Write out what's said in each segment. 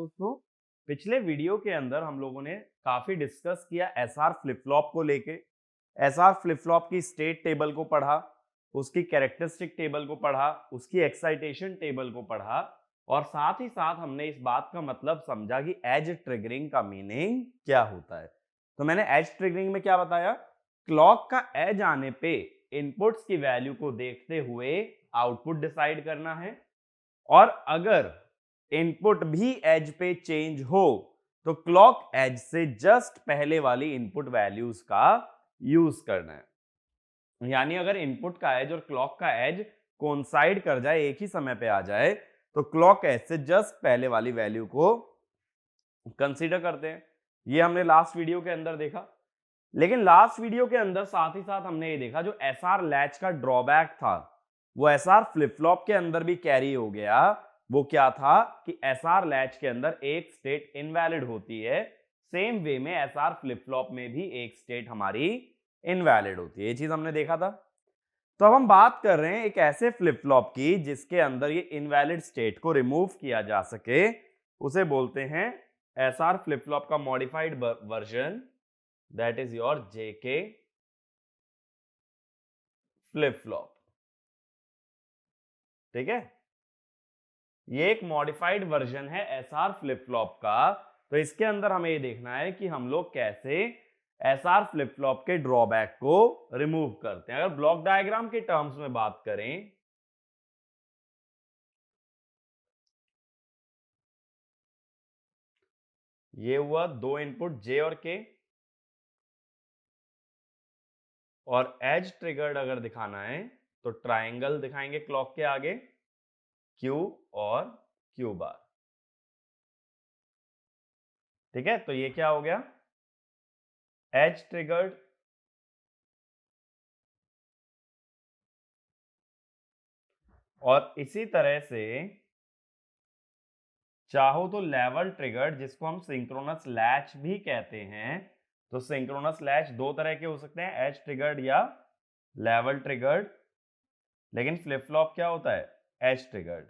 दोस्तों, पिछले वीडियो के अंदर हम लोगों ने काफी डिस्कस किया एसआर फ्लिप फ्लॉप को लेके। एसआर फ्लिप फ्लॉप की स्टेट टेबल को पढ़ा, उसकी कैरेक्टरिस्टिक टेबल को पढ़ा, उसकी एक्साइटेशन टेबल को पढ़ा और साथ ही साथ हमने इस बात का मतलब समझा कि एज ट्रिगरिंग का मीनिंग क्या होता है। तो मैंने एज ट्रिगरिंग में क्या बताया, क्लॉक का एज आने पे इनपुट्स की वैल्यू को देखते हुए आउटपुट डिसाइड करना है और अगर इनपुट भी एज पे चेंज हो तो क्लॉक एज से जस्ट पहले वाली इनपुट वैल्यूज का यूज करना है। यानी अगर इनपुट का एज और क्लॉक का एज कोइंसाइड कर जाए, एक ही समय पे आ जाए, तो क्लॉक एज से जस्ट पहले वाली वैल्यू को कंसीडर करते हैं। ये हमने लास्ट वीडियो के अंदर देखा। लेकिन लास्ट वीडियो के अंदर साथ ही साथ हमने ये देखा जो एसआर लैच का ड्रॉबैक था वो एसआर फ्लिप फ्लॉप के अंदर भी कैरी हो गया। वो क्या था कि एसआर लैच के अंदर एक स्टेट इनवैलिड होती है, सेम वे में एसआर फ्लिप फ्लॉप में भी एक स्टेट हमारी इनवैलिड होती है। ये चीज हमने देखा था। तो अब हम बात कर रहे हैं एक ऐसे फ्लिप फ्लॉप की जिसके अंदर ये इनवैलिड स्टेट को रिमूव किया जा सके। उसे बोलते हैं एसआर फ्लिप फ्लॉप का modified version, that is your JK flip flop. ठीक है, ये एक मॉडिफाइड वर्जन है एसआर फ्लिप फ्लॉप का। तो इसके अंदर हमें ये देखना है कि हम लोग कैसे एसआर फ्लिप फ्लॉप के ड्रॉबैक को रिमूव करते हैं। अगर ब्लॉक डायग्राम के टर्म्स में बात करें, ये हुआ दो इनपुट जे और के, और एज ट्रिगर्ड अगर दिखाना है तो ट्रायंगल दिखाएंगे क्लॉक के आगे, क्यू और क्यू बार। ठीक है, तो ये क्या हो गया, एज ट्रिगर्ड और इसी तरह से चाहो तो लेवल ट्रिगर्ड, जिसको हम सिंक्रोनस लैच भी कहते हैं। तो सिंक्रोनस लैच दो तरह के हो सकते हैं, एज ट्रिगर्ड या लेवल ट्रिगर्ड। लेकिन फ्लिप फ्लॉप क्या होता है, एज ट्रिगर्ड।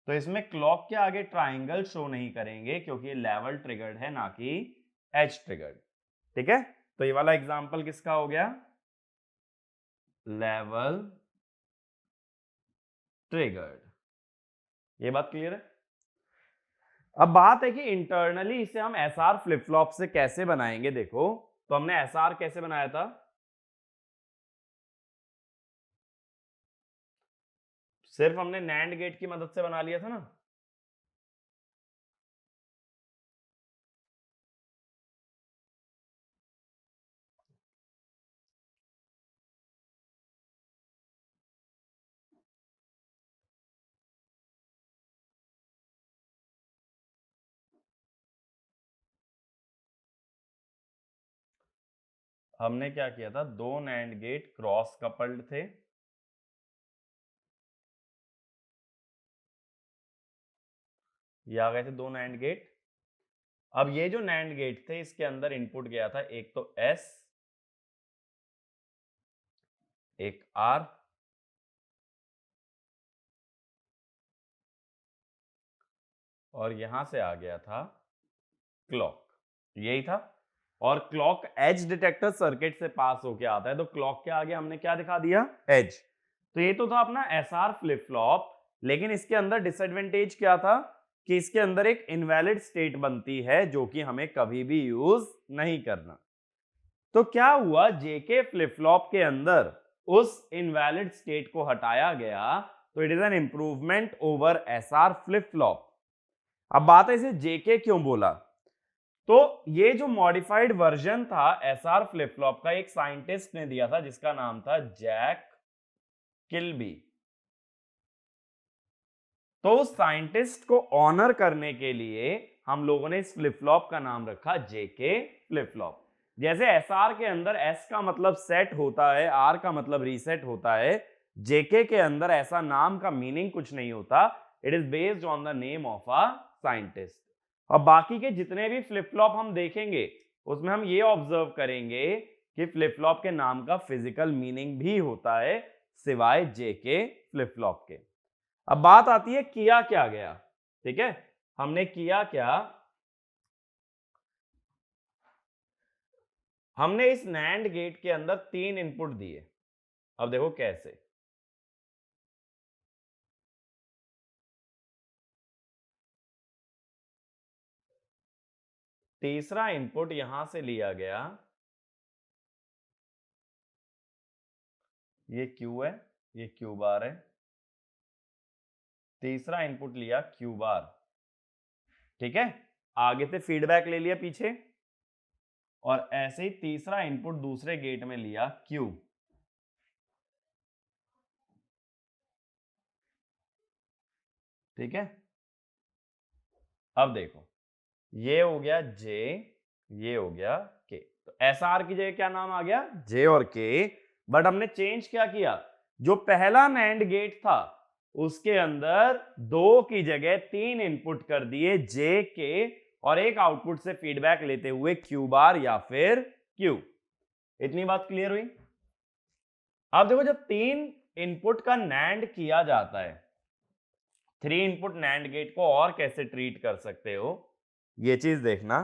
तो इसमें क्लॉक के आगे ट्राइंगल शो नहीं करेंगे क्योंकि ये लेवल ट्रिगर्ड है ना कि एज ट्रिगर्ड। ठीक है, तो ये वाला एग्जांपल किसका हो गया, लेवल ट्रिगर्ड। ये बात क्लियर है। अब बात है कि इंटरनली इसे हम एसआर फ्लिप फ्लॉप से कैसे बनाएंगे। देखो, तो हमने एसआर कैसे बनाया था, सिर्फ हमने नैंड गेट की मदद से बना लिया था ना। हमने क्या किया था, दो नैंड गेट क्रॉस कपल्ड थे, ये आ गए थे दो नैंड गेट। अब ये जो नैंड गेट थे इसके अंदर इनपुट गया था एक तो एस, एक आर, और यहां से आ गया था क्लॉक, यही था। और क्लॉक एज डिटेक्टर सर्किट से पास होके आता है, तो क्लॉक के आगे हमने क्या दिखा दिया, एज। तो ये तो था अपना एसआर फ्लिप फ्लॉप। लेकिन इसके अंदर डिसएडवांटेज क्या था कि इसके अंदर एक इनवैलिड स्टेट बनती है जो कि हमें कभी भी यूज नहीं करना। तो क्या हुआ, जेके फ्लिप फ्लॉप के अंदर उस इनवैलिड स्टेट को हटाया गया, तो it is an improvement over SR flip flop. अब बात है इसे जेके क्यों बोला, तो ये जो मॉडिफाइड वर्जन था एसआर फ्लिप फ्लॉप का, एक साइंटिस्ट ने दिया था जिसका नाम था जैक किल्बी। तो उस साइंटिस्ट को ऑनर करने के लिए हम लोगों ने इस फ्लिप फ्लॉप का नाम रखा जेके फ्लिप फ्लॉप। जैसे एसआर के अंदर एस का मतलब सेट होता है, आर का मतलब रीसेट होता है, जेके के अंदर ऐसा नाम का मीनिंग कुछ नहीं होता, it is based on the name of a scientist. और बाकी के जितने भी फ्लिप फ्लॉप हम देखेंगे उसमें हम ये ऑब्जर्व करेंगे कि फ्लिप फ्लॉप के नाम का फिजिकल मीनिंग भी होता है सिवाय जेके फ्लिप फ्लॉप के। अब बात आती है किया क्या गया। ठीक है, हमने किया क्या, हमने इस नैंड गेट के अंदर 3 इनपुट दिए। अब देखो कैसे, तीसरा इनपुट यहां से लिया गया, ये Q है, ये Q बार है, तीसरा इनपुट लिया Q बार, ठीक है, आगे से फीडबैक ले लिया पीछे, और ऐसे ही तीसरा इनपुट दूसरे गेट में लिया Q, ठीक है। अब देखो ये हो गया J, ये हो गया K, तो SR की जगह क्या नाम आ गया, J और K, बट हमने चेंज क्या किया, जो पहला नैंड गेट था उसके अंदर 2 की जगह 3 इनपुट कर दिए J, K, और एक आउटपुट से फीडबैक लेते हुए Q बार या फिर Q। इतनी बात क्लियर हुई। अब देखो जब 3 इनपुट का नैंड किया जाता है, 3 इनपुट नैंड गेट को और कैसे ट्रीट कर सकते हो ये चीज देखना।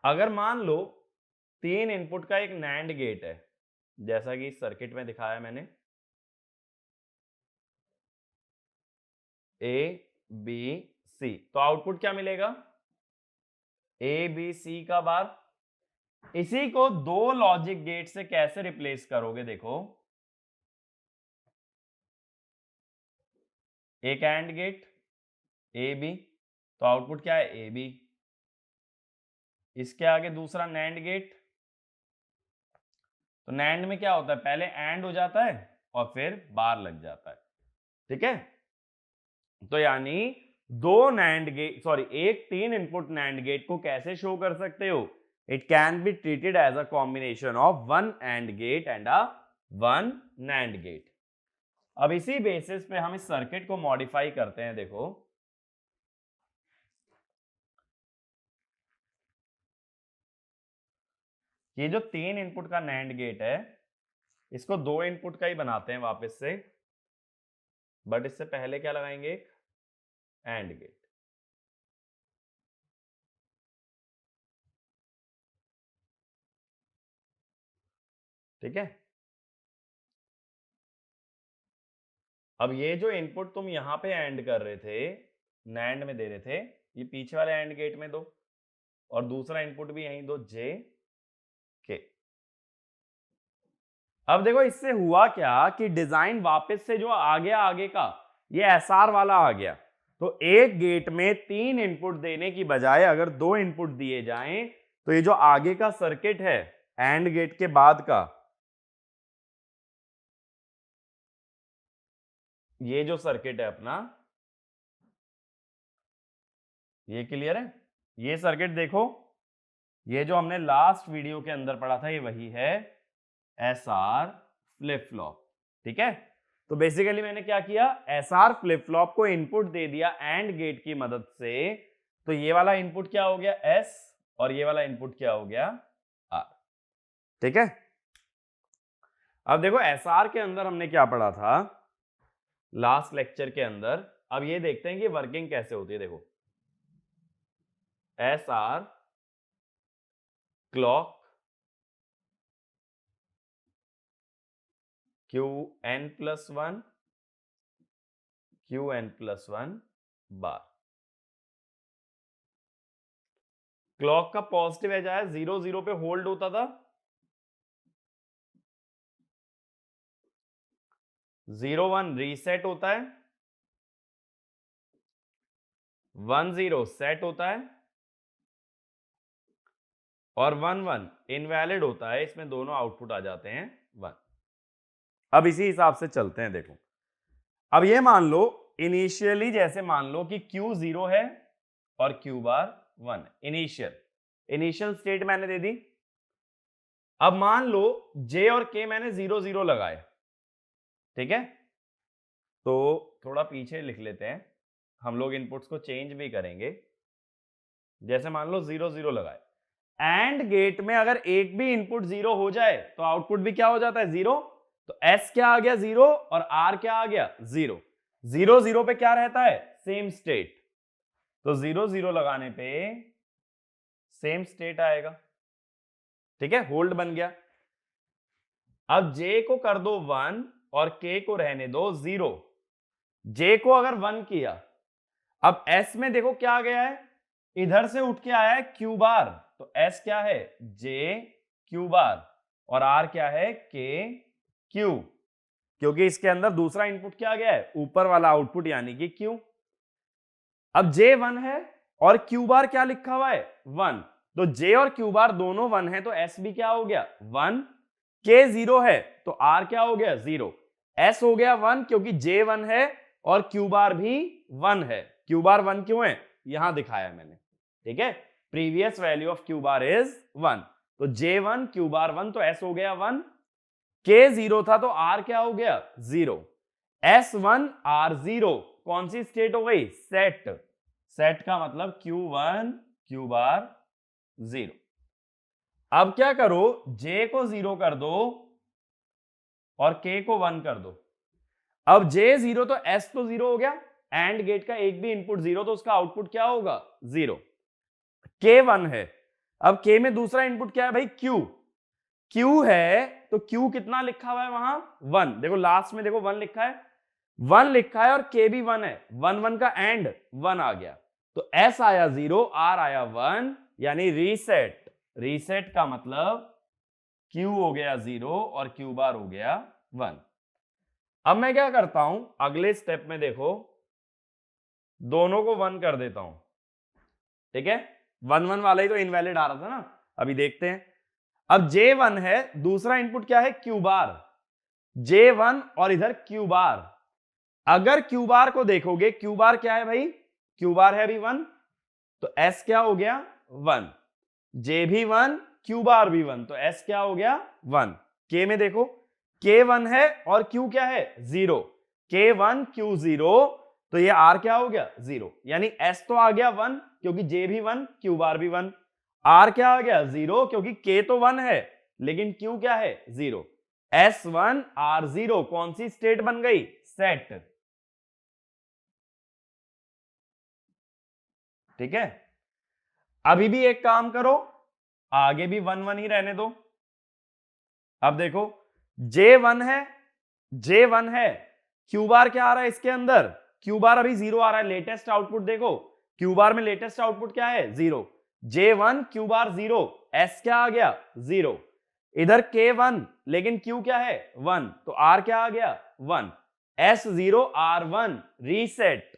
अगर मान लो 3 इनपुट का एक नैंड गेट है, जैसा कि सर्किट में दिखाया मैंने, A B C, तो आउटपुट क्या मिलेगा, A B C का बार। इसी को 2 लॉजिक गेट से कैसे रिप्लेस करोगे, देखो एक एंड गेट A B, तो आउटपुट क्या है A B, इसके आगे दूसरा नैंड गेट, तो नैंड में क्या होता है, पहले एंड हो जाता है और फिर बार लग जाता है, ठीक है। तो यानी एक 3 इनपुट नैंड गेट को कैसे शो कर सकते हो, it can be treated as a combination of 1 and gate and a 1 NAND gate. अब इसी बेसिस पे हम इस सर्किट को मॉडिफाई करते हैं। देखो ये जो 3 इनपुट का नैंड गेट है इसको 2 इनपुट का ही बनाते हैं वापस से, बट इससे पहले क्या लगाएंगे, एक एंड गेट, ठीक है। अब ये जो इनपुट तुम यहां पे एंड कर रहे थे, नैंड में दे रहे थे, ये पीछे वाले एंड गेट में दो, और दूसरा इनपुट भी यहीं दो J K। अब देखो इससे हुआ क्या कि डिजाइन वापस से जो आगे का ये SR वाला आ गया, तो एक गेट में 3 इनपुट देने की बजाय अगर 2 इनपुट दिए जाएं तो ये जो आगे का सर्किट है एंड गेट के बाद का, ये जो सर्किट है अपना, ये क्लियर है, ये सर्किट देखो, ये जो हमने लास्ट वीडियो के अंदर पढ़ा था ये वही है SR फ्लिप फ्लॉप, ठीक है। तो बेसिकली मैंने क्या किया, SR फ्लिप फ्लॉप को इनपुट दे दिया एंड गेट की मदद से, तो ये वाला इनपुट क्या हो गया S और ये वाला इनपुट क्या हो गया R, ठीक है। अब देखो SR के अंदर हमने क्या पढ़ा था लास्ट लेक्चर के अंदर, अब ये देखते हैं कि वर्किंग कैसे होती है। देखो SR क्लॉक Qn+1 Qn+1 बार, क्लॉक का पॉजिटिव एज आया 0 0 पे होल्ड होता था, 0 1 रीसेट होता है, 1 0 सेट होता है, और 1 1 इनवैलिड होता है, इसमें दोनों आउटपुट आ जाते हैं 1। अब इसी हिसाब से चलते हैं। देखो अब ये मान लो इनिशियली, जैसे मान लो कि Q 0 है और Q बार 1, इनिशियल स्टेट मैंने दे दी। अब मान लो J और K मैंने 0 0 लगाए, ठीक है, तो थोड़ा पीछे लिख लेते हैं, हम लोग इनपुट्स को चेंज भी करेंगे। जैसे मान लो 0 0 लगाए, एंड गेट में अगर एक भी इनपुट 0 हो जाए तो आउटपुट भी क्या हो जाता है 0, तो S क्या आ गया 0 और R क्या आ गया 0, 0 0 पे क्या रहता है सेम स्टेट, तो 0 0 लगाने पे सेम स्टेट आएगा। ठीक है, होल्ड बन गया। अब J को कर दो 1 और K को रहने दो 0। J को अगर 1 किया, अब S में देखो क्या आ गया है, इधर से उठ के आया है Q बार, तो S क्या है J Q बार और R क्या है K Q, क्योंकि इसके अंदर दूसरा इनपुट क्या आ गया है, ऊपर वाला आउटपुट यानी कि Q। अब J 1 है और Q बार क्या लिखा हुआ है 1, तो J और Q बार दोनों 1 है, तो S भी क्या हो गया 1। K 0 है तो R क्या हो गया 0। S हो गया 1 क्योंकि J 1 है और Q बार भी 1 है। Q बार 1 क्यों है, यहां दिखाया मैंने। ठीक है, previous value of Q bar is 1, तो J 1 Q बार 1, तो S हो गया 1। K 0 था तो R क्या हो गया 0। S 1 R 0 कौन सी स्टेट हो गई, सेट। सेट का मतलब Q1 Q बार 0। अब क्या करो, J को 0 कर दो और K को 1 कर दो। अब J 0 तो S तो 0 हो गया, एंड गेट का एक भी इनपुट 0 तो उसका आउटपुट क्या होगा 0। K 1 है, अब K में दूसरा इनपुट क्या है भाई Q। Q है तो Q कितना लिखा हुआ है वहां 1, देखो लास्ट में देखो 1 लिखा है, 1 लिखा है और K भी 1 है, 1 1 का एंड 1 आ गया, तो S आया 0 R आया 1, यानी रीसेट। रीसेट का मतलब Q हो गया 0 और Q बार हो गया 1। अब मैं क्या करता हूं, अगले स्टेप में देखो दोनों को 1 कर देता हूं। ठीक है, 1 1 वाला ही तो इनवैलिड आ रहा था ना, अभी देखते हैं। अब J1 है, दूसरा इनपुट क्या है Q बार, J1 और इधर Q बार। अगर Q बार को देखोगे, Q बार क्या है भाई, Q बार है अभी 1, तो S क्या हो गया 1, J भी 1 Q बार भी 1, तो S क्या हो गया 1। K में देखो K 1 है और Q क्या है 0, K 1 Q 0, तो ये R क्या हो गया 0, यानी S तो आ गया 1 क्योंकि J भी 1 Q बार भी 1, R क्या आ गया 0 क्योंकि K तो 1 है लेकिन Q क्या है 0। S1 R0 कौन सी स्टेट बन गई, सेट। ठीक है, अभी भी एक काम करो, आगे भी 1 1 ही रहने दो। अब देखो J1 है, J1 है, Q बार क्या आ रहा है इसके अंदर, Q बार अभी 0 आ रहा है, लेटेस्ट आउटपुट देखो Q बार में लेटेस्ट आउटपुट क्या है 0, J1 Q बार 0, S क्या आ गया 0, इधर K1 लेकिन Q क्या है 1, तो R क्या आ गया 1, S0 R1 रीसेट।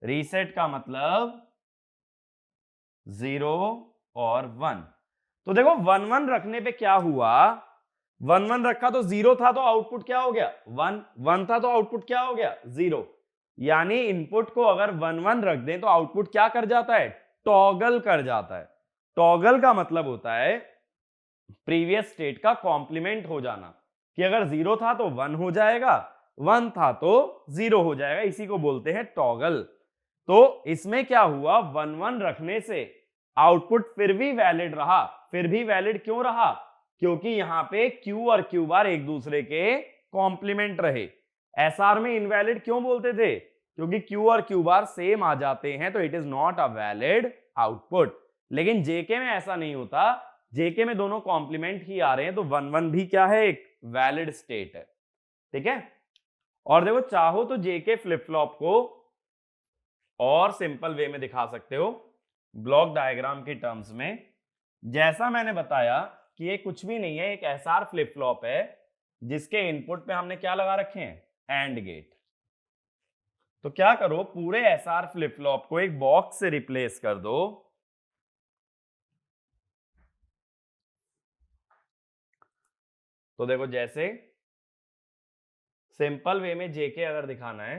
रीसेट का मतलब 0 और 1, तो देखो 1 1 रखने पे क्या हुआ, 1 1 रखा तो 0 था तो आउटपुट क्या हो गया 1, 1 था तो आउटपुट क्या हो गया 0, यानी इनपुट को अगर 1 1 रख दें तो आउटपुट क्या कर जाता है, टॉगल कर जाता है। टॉगल का मतलब होता है प्रीवियस स्टेट का कॉम्प्लीमेंट हो जाना, कि अगर 0 था तो 1 हो जाएगा, 1 था तो 0 हो जाएगा, इसी को बोलते हैं टॉगल। तो इसमें क्या हुआ, 1 1 रखने से आउटपुट फिर भी वैलिड रहा। फिर भी वैलिड क्यों रहा, क्योंकि यहां पे Q और Q बार एक दूसरे के कॉम्प्लीमेंट रहे। SR में इनवैलिड क्यों बोलते थे, क्योंकि Q और Q बार सेम आ जाते हैं तो it is not a valid output. लेकिन JK में ऐसा नहीं होता, JK में दोनों कॉम्प्लीमेंट ही आ रहे हैं, तो 1 1 भी क्या है, एक वैलिड स्टेट है। ठीक है, और देखो चाहो तो JK फ्लिप फ्लॉप को और सिंपल वे में दिखा सकते हो, ब्लॉक डायग्राम के टर्म्स में। जैसा मैंने बताया कि ये कुछ भी नहीं है, एक SR फ्लिप फ्लॉप है जिसके इनपुट पे हमने क्या लगा रखे हैं, एंड गेट। तो क्या करो, पूरे SR फ्लिप फ्लॉप को एक बॉक्स से रिप्लेस कर दो। तो देखो जैसे सिंपल वे में JK अगर दिखाना है,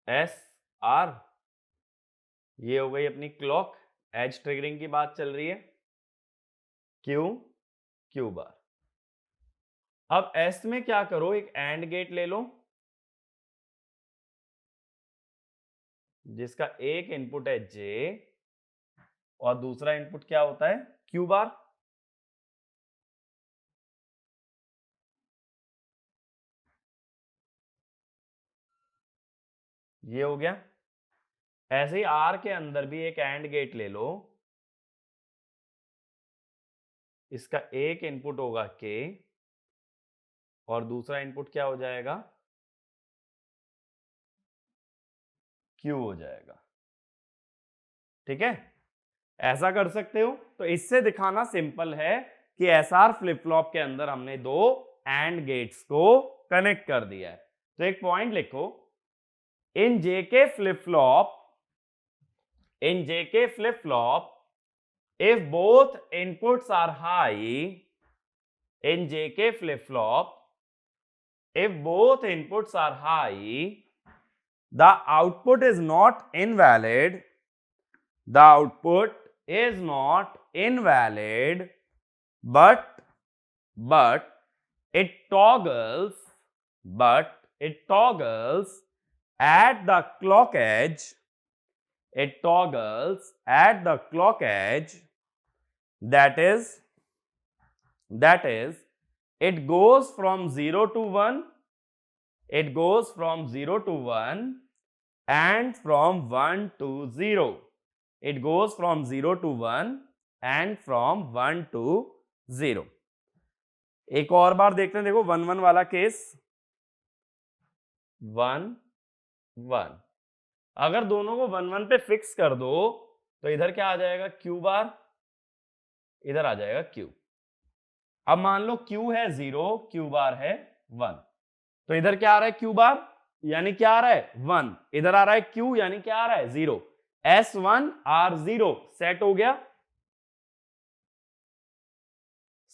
SR, ये हो गई अपनी क्लॉक, एज ट्रिगरिंग की बात चल रही है, Q बार। अब S में क्या करो, एक एंड गेट ले लो जिसका एक इनपुट है J और दूसरा इनपुट क्या होता है Q बार। ये हो गया। ऐसे ही आर के अंदर भी एक एंड गेट ले लो, इसका एक इनपुट होगा के और दूसरा इनपुट क्या हो जाएगा, क्यू हो जाएगा। ठीक है, ऐसा कर सकते हो। तो इससे दिखाना सिंपल है कि एसआर फ्लिप फ्लॉप के अंदर हमने दो एंड गेट्स को कनेक्ट कर दिया है। तो एक पॉइंट लिखो, in JK flip flop if both inputs are high, in JK flip flop, if both inputs are high, the output is not invalid, the output is not invalid, but it toggles at the clock edge, it toggles at the clock edge, that is it goes from 0 to 1, it goes from 0 to 1 and from 1 to 0, it goes from 0 to 1 and from 1 to 0. एक और बार देखते हैं, देखो 1 1 वाला case, 1 1, अगर दोनों को 1 1 पे फिक्स कर दो तो इधर क्या आ जाएगा, क्यू बार, इधर आ जाएगा क्यू। अब मान लो क्यू है 0, क्यू बार है 1, तो इधर क्या आ रहा है, क्यू बार यानी क्या आ रहा है 1, इधर आ रहा है क्यू यानी क्या आ रहा है 0, S1 R0 सेट हो गया।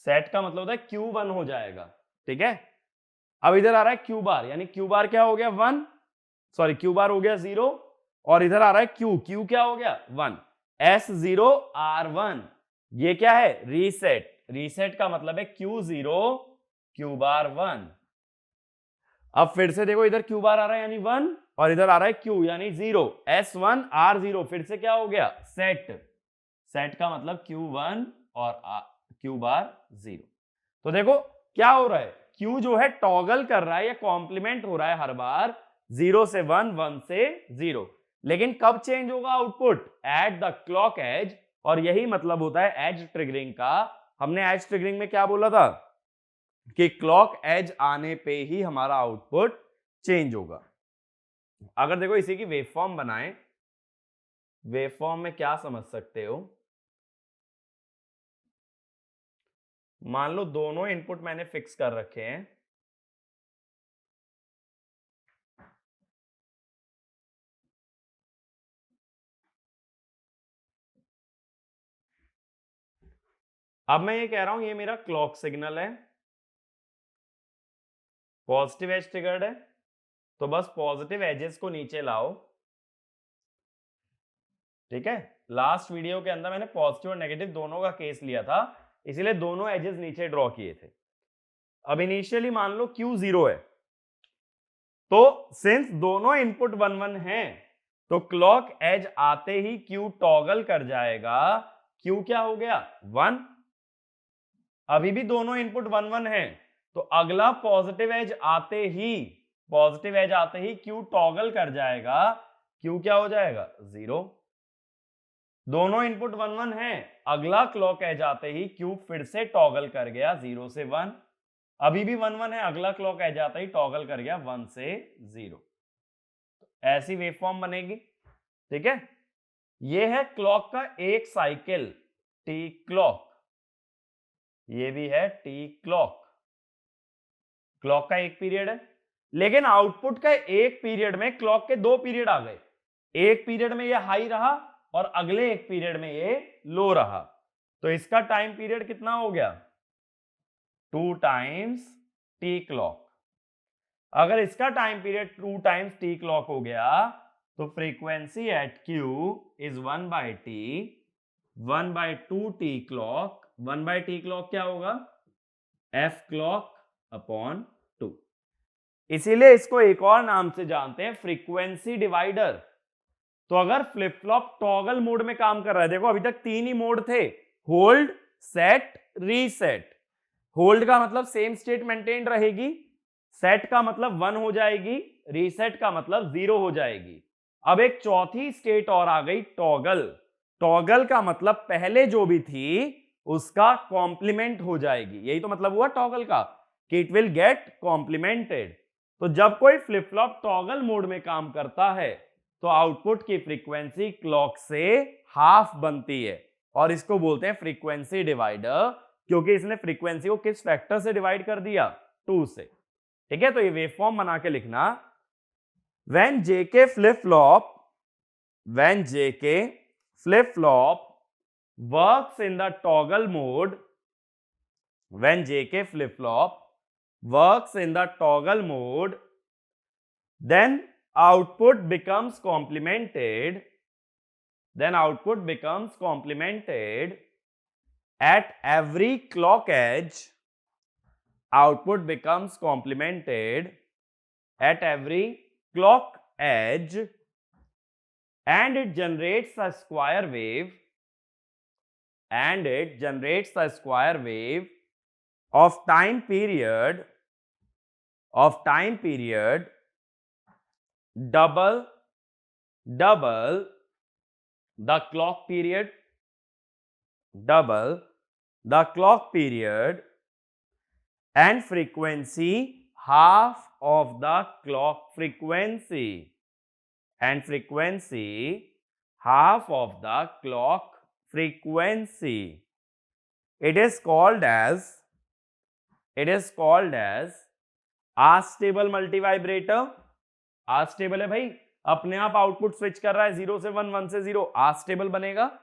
सेट का मतलब होता है Q1 हो जाएगा। ठीक है, अब इधर आ रहा है क्यू बार यानी क्यू बार क्या हो गया 1, सॉरी क्यू बार हो गया 0 और इधर आ रहा है क्यू, क्यू क्या हो गया 1, S0 R1, ये क्या है रीसेट, रीसेट का मतलब है Q0 क्यू बार 1। अब फिर से देखो इधर क्यू बार आ रहा है यानी 1 और इधर आ रहा है क्यू यानी 0, S1 R0 फिर से क्या हो गया सेट, सेट का मतलब Q1 और क्यू बार 0। तो देखो क्या हो रहा है, क्यू जो है टॉगल कर रहा है या कॉम्प्लीमेंट हो रहा है हर बार 0 से 1, 1 से 0, लेकिन कब चेंज होगा output, at the clock edge, और यही मतलब होता है एज ट्रिगरिंग का। हमने एज ट्रिगरिंग में क्या बोला था कि क्लॉक एज आने पे ही हमारा आउटपुट चेंज होगा। अगर देखो इसी की वेवफॉर्म बनाएं, वेवफॉर्म में क्या समझ सकते हो, मान लो दोनों इनपुट मैंने फिक्स कर रखे हैं, अब मैं ये कह रहा हूं ये मेरा क्लॉक सिग्नल है, पॉजिटिव एज ट्रिगर्ड है, तो बस पॉजिटिव एजेस को नीचे लाओ। ठीक है, लास्ट वीडियो के अंदर मैंने पॉजिटिव और नेगेटिव दोनों का केस लिया था, इसीलिए दोनों एजेस नीचे ड्रॉ किए थे। अब इनिशियली मान लो Q 0 है, तो सिंस दोनों इनपुट 1 1 हैं तो क्लॉक एज आते ही Q टॉगल कर जाएगा, Q क्या हो गया 1, अभी भी दोनों इनपुट 1 1 हैं तो अगला पॉजिटिव एज आते ही Q टॉगल कर जाएगा, Q क्या हो जाएगा 0, दोनों इनपुट 1 1 हैं, अगला क्लॉक एज आते ही Q फिर से टॉगल कर गया 0 से 1, अभी भी 1 1 है, अगला क्लॉक एज आता ही टॉगल कर गया 1 से 0, ऐसी वेवफॉर्म बनेगी। ठीक है, ये है क्लॉक का एक साइकिल टी क्लॉक, ये भी है टी क्लॉक, क्लॉक का एक पीरियड है, लेकिन आउटपुट का एक पीरियड में क्लॉक के दो पीरियड आ गए, एक पीरियड में ये हाई रहा और अगले एक पीरियड में ये लो रहा, तो इसका टाइम पीरियड कितना हो गया 2 टाइम्स टी क्लॉक। अगर इसका time period 2 times T clock हो गया तो frequency at Q is 1/t, 1/2 T clock, 1/t clock क्या होगा f क्लॉक अपॉन 2, इसीलिए इसको एक और नाम से जानते हैं फ्रीक्वेंसी डिवाइडर। तो अगर फ्लिप फ्लॉप टॉगल मोड में काम कर रहा है, देखो अभी तक 3 ही मोड थे, होल्ड, सेट, रीसेट। होल्ड का मतलब सेम स्टेट मेंटेन रहेगी, सेट का मतलब 1 हो जाएगी, रीसेट का मतलब 0 हो जाएगी। अब एक चौथी स्टेट और आ गई, टॉगल। टॉगल का मतलब पहले जो भी थी उसका कॉम्प्लीमेंट हो जाएगी, यही तो मतलब हुआ टॉगल का, कि इट विल गेट कॉम्प्लीमेंटेड। तो जब कोई फ्लिप फ्लॉप टॉगल मोड में काम करता है तो आउटपुट की फ्रीक्वेंसी क्लॉक से हाफ बनती है, और इसको बोलते हैं फ्रीक्वेंसी डिवाइडर, क्योंकि इसने फ्रीक्वेंसी को किस फैक्टर से डिवाइड कर दिया, 2 से। ठीक है, तो ये वेवफॉर्म बना के लिखना, when jk flip flop works in the toggle mode, when jk flip flop works in the toggle mode, then output becomes complemented, at every clock edge. Output becomes complemented at every clock edge, and it generates a square wave, of time period double the clock period, and frequency half of the clock frequency, It is called as astable multivibrator. astable है भाई, अपने आप output switch कर रहा है 0 से 1, 1 से 0, astable बनेगा।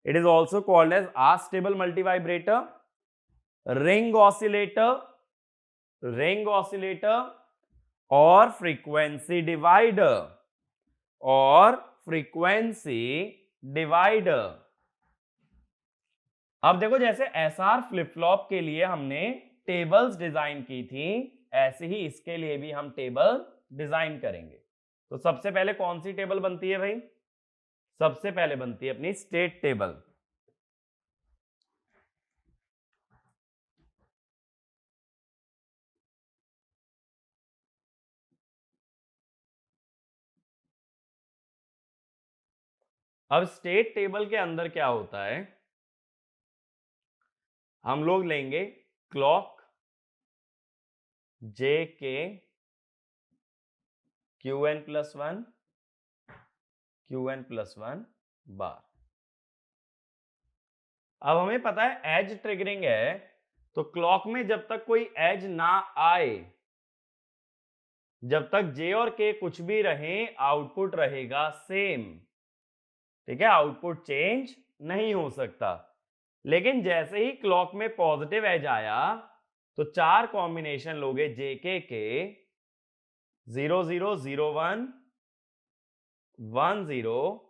It is also called as astable multivibrator, ring oscillator, और frequency divider, अब देखो, जैसे एसआर फ्लिप फ्लॉप के लिए हमने टेबल्स डिजाइन की थी, ऐसे ही इसके लिए भी हम टेबल डिजाइन करेंगे। तो सबसे पहले कौन सी टेबल बनती है भाई? सबसे पहले बनती है अपनी स्टेट टेबल। अब स्टेट टेबल के अंदर क्या होता है, हम लोग लेंगे क्लॉक जे के QN + 1 बार। अब हमें पता है एज ट्रिगरिंग है, तो क्लॉक में जब तक कोई एज ना आए, जब तक जे और के कुछ भी रहे, आउटपुट रहेगा सेम। ठीक है, आउटपुट चेंज नहीं हो सकता। लेकिन जैसे ही क्लॉक में पॉजिटिव एज आया तो 4 कॉम्बिनेशन लोगे जेके के 0 0 0 1 1 0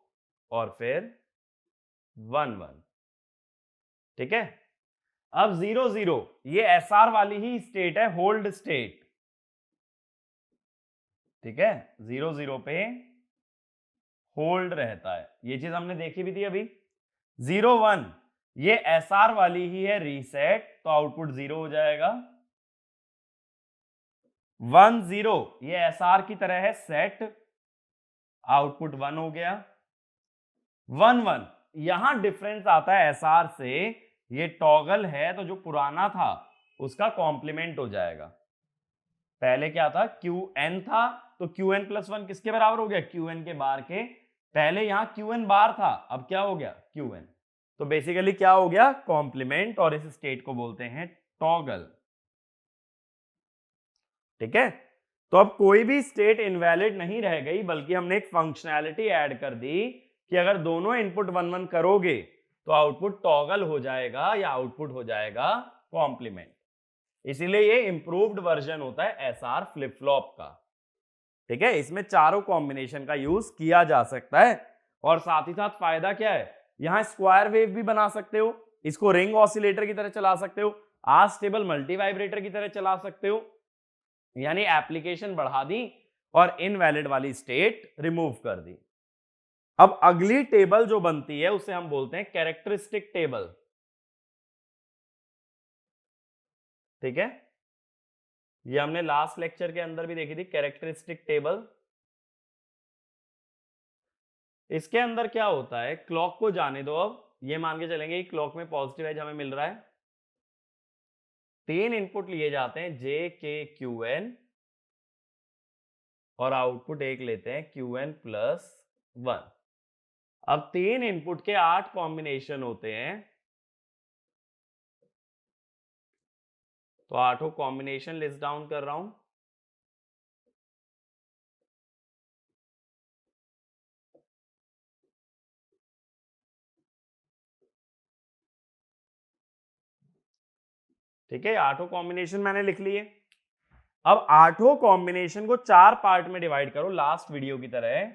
और फिर 1 1। ठीक है, अब 0 0 ये एसआर वाली ही स्टेट है, होल्ड स्टेट। ठीक है, 0 0 पे होल्ड रहता है, ये चीज हमने देखी भी थी अभी। 0 1 ये एसआर वाली ही है, रीसेट, तो आउटपुट 0 हो जाएगा। 1 0 ये एसआर की तरह है, सेट, आउटपुट 1 हो गया। 1 1 यहां डिफरेंस आता है एसआर से, ये टॉगल है तो जो पुराना था उसका कॉम्प्लीमेंट हो जाएगा। पहले क्या था, QN था, तो QN + 1 किसके बराबर हो गया, QN के बार के। पहले यहां QN बार था, अब क्या हो गया, QN। तो बेसिकली क्या हो गया, कॉम्प्लीमेंट, और इस स्टेट को बोलते हैं टॉगल। ठीक है, तो अब कोई भी स्टेट इनवैलिड नहीं रह गई, बल्कि हमने एक फंक्शनैलिटी ऐड कर दी कि अगर दोनों इनपुट 1 1 करोगे तो आउटपुट टॉगल हो जाएगा या आउटपुट हो जाएगा कॉम्प्लीमेंट। इसीलिए ये इंप्रूव्ड वर्जन होता है एसआर फ्लिप फ्लॉप का। ठीक है, इसमें चारों कॉम्बिनेशन का यूज किया जा सकता है, और साथ ही साथ फायदा क्या है, यहां स्क्वायर वेव भी बना सकते हो, इसको रिंग ऑसिलेटर की तरह चला सकते हो, अस्टेबल मल्टीवाइब्रेटर की तरह चला सकते हो, यानी एप्लीकेशन बढ़ा दी और इनवैलिड वाली स्टेट रिमूव कर दी। अब अगली टेबल जो बनती है उसे हम बोलते हैं कैरेक्टरिस्टिक टेबल। ठीक है, ये हमने लास्ट लेक्चर के अंदर भी देखी थी, कैरेक्टरिस्टिक टेबल। इसके अंदर क्या होता है, क्लॉक को जाने दो, अब ये मान के चलेंगे कि क्लॉक में पॉजिटिव एज हमें मिल रहा है। 3 इनपुट लिए जाते हैं, जे के क्यू एन, और आउटपुट एक लेते हैं क्यू एन प्लस 1। अब 3 इनपुट के 8 कॉम्बिनेशन होते हैं, तो 8 कॉम्बिनेशन लिस्ट डाउन कर रहा हूं। ठीक है, 8 कॉम्बिनेशन मैंने लिख लिए। अब 8 कॉम्बिनेशन को 4 पार्ट में डिवाइड करो, लास्ट वीडियो की तरह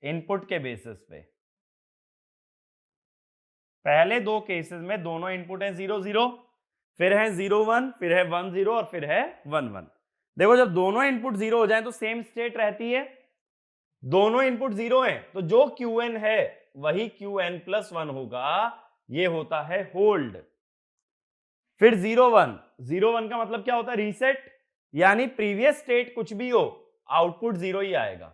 इनपुट के बेसिस पे। पहले 2 केसेस में दोनों इनपुट है 0 0, फिर है 0 1, फिर है 1 0 और फिर है 1 1। देखो जब दोनों इनपुट 0 हो जाए तो सेम स्टेट रहती है। दोनों इनपुट 0 है तो जो Qn है वही Qn प्लस 1 होगा, ये होता है होल्ड। फिर 0 1, 0 1 का मतलब क्या होता है, रीसेट, यानी प्रीवियस स्टेट कुछ भी हो आउटपुट 0 ही आएगा,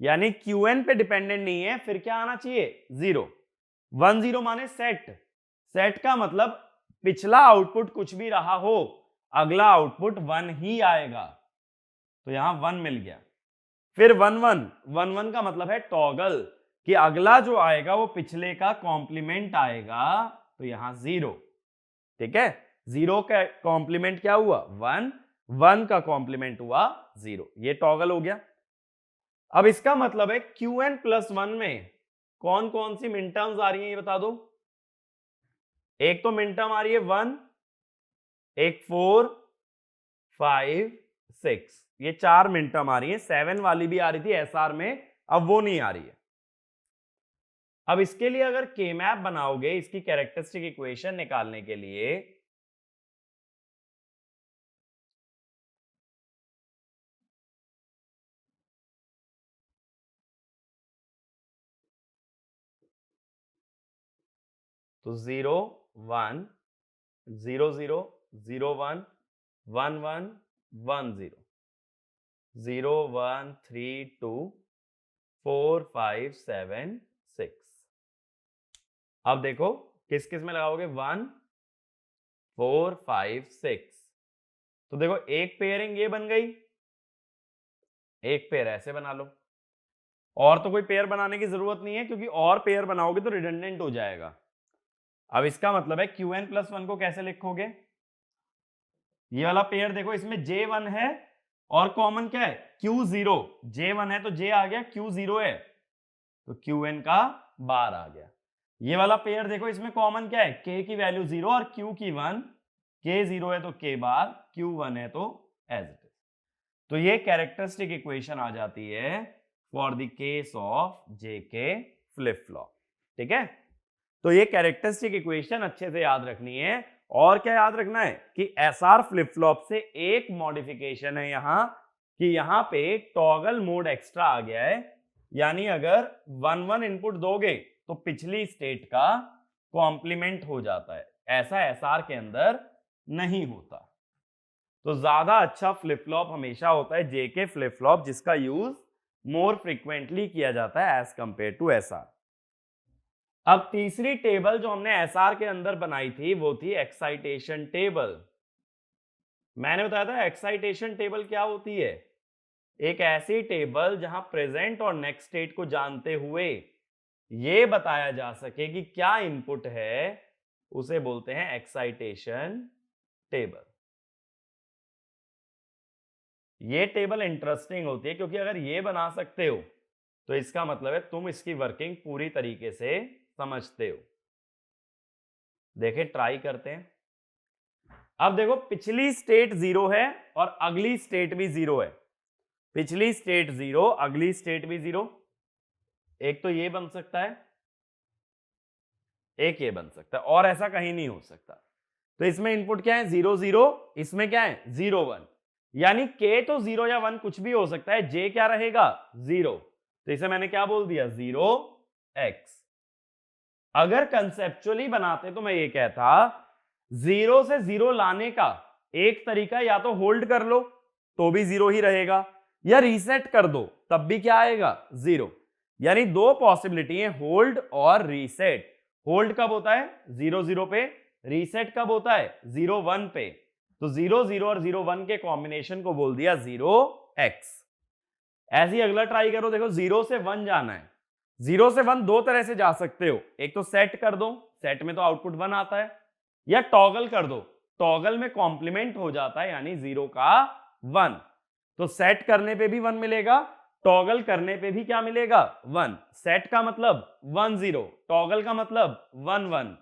यानी Qn पे डिपेंडेंट नहीं है, फिर क्या आना चाहिए 0। 1 0 माने सेट, सेट का मतलब पिछला आउटपुट कुछ भी रहा हो अगला आउटपुट 1 ही आएगा, तो यहां 1 मिल गया। फिर 1 1, 1 1 का मतलब है टॉगल, कि अगला जो आएगा वो पिछले का कॉम्प्लीमेंट आएगा, तो यहां 0। ठीक है, 0 का कॉम्प्लीमेंट क्या हुआ 1, 1 का कॉम्प्लीमेंट हुआ 0, ये टॉगल हो गया। अब इसका मतलब है Qn प्लस 1 में कौन कौन सी मिन टर्म्स आ रही हैं ये बता दो। एक तो मिन टर्म आ रही है 1, एक 4 5 6, ये 4 मिन टर्म आ रही है। 7 वाली भी आ रही थी एसआर में, अब वो नहीं आ रही है। अब इसके लिए अगर के मैप बनाओगे, इसकी कैरेक्टरिस्टिक इक्वेशन निकालने के लिए, तो 0 1 0 0 0 1 1 1 1 0 0 1 3 2 4 5 7 6। अब देखो किस किस में लगाओगे 1 4 5 6, तो देखो एक पेयरिंग ये बन गई, एक पेयर ऐसे बना लो, और तो कोई पेयर बनाने की जरूरत नहीं है क्योंकि और पेयर बनाओगे तो रिडंडेंट हो जाएगा। अब इसका मतलब है Qn प्लस 1 को कैसे लिखोगे, ये वाला पेयर देखो इसमें J1 है और कॉमन क्या है Q0, J1 है तो J आ गया, Q0 है तो Qn का बार आ गया। ये वाला पेयर देखो इसमें कॉमन क्या है, K की वैल्यू 0 और Q की 1, K0 है तो K बार, Q1 है तो एज इट इज। तो ये कैरेक्टरिस्टिक इक्वेशन आ जाती है for the case of JK flip flop. ठीक है, तो ये कैरेक्टरिस्टिक इक्वेशन अच्छे से याद रखनी है। और क्या याद रखना है कि SR फ्लिप फ्लॉप से एक मॉडिफिकेशन है यहां, कि यहां पे टॉगल मोड एक्स्ट्रा आ गया है, यानी अगर 1 1 इनपुट दोगे तो पिछली स्टेट का कॉम्प्लीमेंट हो जाता है, ऐसा SR के अंदर नहीं होता। तो ज्यादा अच्छा फ्लिप फ्लॉप हमेशा होता है JK फ्लिप फ्लॉप, जिसका यूज मोर फ्रीक्वेंटली किया जाता है एज कंपेयर टू SR। अब तीसरी टेबल जो हमने एसआर के अंदर बनाई थी वो थी एक्साइटेशन टेबल। मैंने बताया था एक्साइटेशन टेबल क्या होती है, एक ऐसी टेबल जहां प्रेजेंट और नेक्स्ट स्टेट को जानते हुए ये बताया जा सके कि क्या इनपुट है, उसे बोलते हैं एक्साइटेशन टेबल। ये टेबल इंटरेस्टिंग होती है क्योंकि अगर ये बना सकते हो तो इसका मतलब है तुम इसकी वर्किंग पूरी तरीके से समझते हो। देखें, ट्राई करते हैं। अब देखो पिछली स्टेट 0 है और अगली स्टेट भी 0 है, पिछली स्टेट 0 अगली स्टेट भी 0, एक तो ये बन सकता है, एक ये बन सकता है, और ऐसा कहीं नहीं हो सकता। तो इसमें इनपुट क्या है 0 0, इसमें क्या है 0 1, यानी k तो 0 या 1 कुछ भी हो सकता है, j क्या रहेगा 0, तो इसे मैंने क्या बोल दिया 0x। अगर कंसेप्चुअली बनाते तो मैं ये कहता 0 से 0 लाने का एक तरीका या तो होल्ड कर लो तो भी 0 ही रहेगा, या रीसेट कर दो तब भी क्या आएगा 0। यानी दो पॉसिबिलिटी है, होल्ड और रीसेट। होल्ड कब होता है 0 0 पे, रीसेट कब होता है 0 1 पे। तो 0 0 और 0 1 के कॉम्बिनेशन को बोल दिया 0x। ऐसे ही अगला ट्राई करो, देखो 0 से 1 जाना है। 0 से 1 दो तरह से जा सकते हो, एक तो सेट कर दो, सेट में तो आउटपुट 1 आता है, या टॉगल कर दो, टॉगल में कॉम्प्लीमेंट हो जाता है यानी 0 का 1। तो सेट करने पे भी 1 मिलेगा, टॉगल करने पे भी क्या मिलेगा 1। सेट का मतलब 1 0, टॉगल का मतलब 1 1।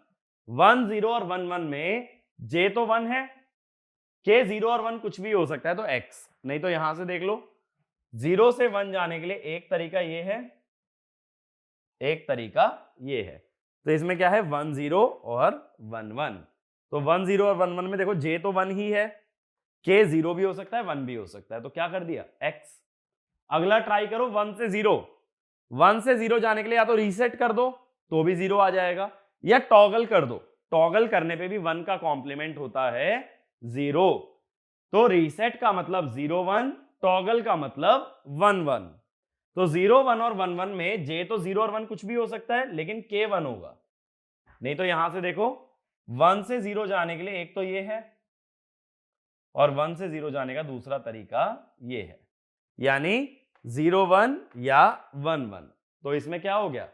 1 0 और 1 1 में जे तो 1 है, के 0 और 1 कुछ भी हो सकता है तो x। नहीं तो यहां से देख लो 0 से 1 जाने के लिए एक तरीका ये है, एक तरीका ये है। तो इसमें क्या है 1 0 और 1 1। तो 1 0 और 1 1 में देखो जे तो 1 ही है, के 0 भी हो सकता है 1 भी हो सकता है, तो क्या कर दिया x। अगला ट्राई करो 1 से 0। 1 से 0 जाने के लिए या तो रीसेट कर दो तो भी 0 आ जाएगा, या टॉगल कर दो, टॉगल करने पे भी 1 का कॉम्प्लीमेंट होता है 0। तो रीसेट का मतलब 0 1, टॉगल का मतलब 1 1। तो 0 1 और 1 1 में जे तो 0 और 1 कुछ भी हो सकता है लेकिन के 1 होगा। नहीं तो यहां से देखो 1 से 0 जाने के लिए एक तो ये है, और 1 से 0 जाने का दूसरा तरीका ये है, यानी 0 1 या 1 1। तो इसमें क्या हो गया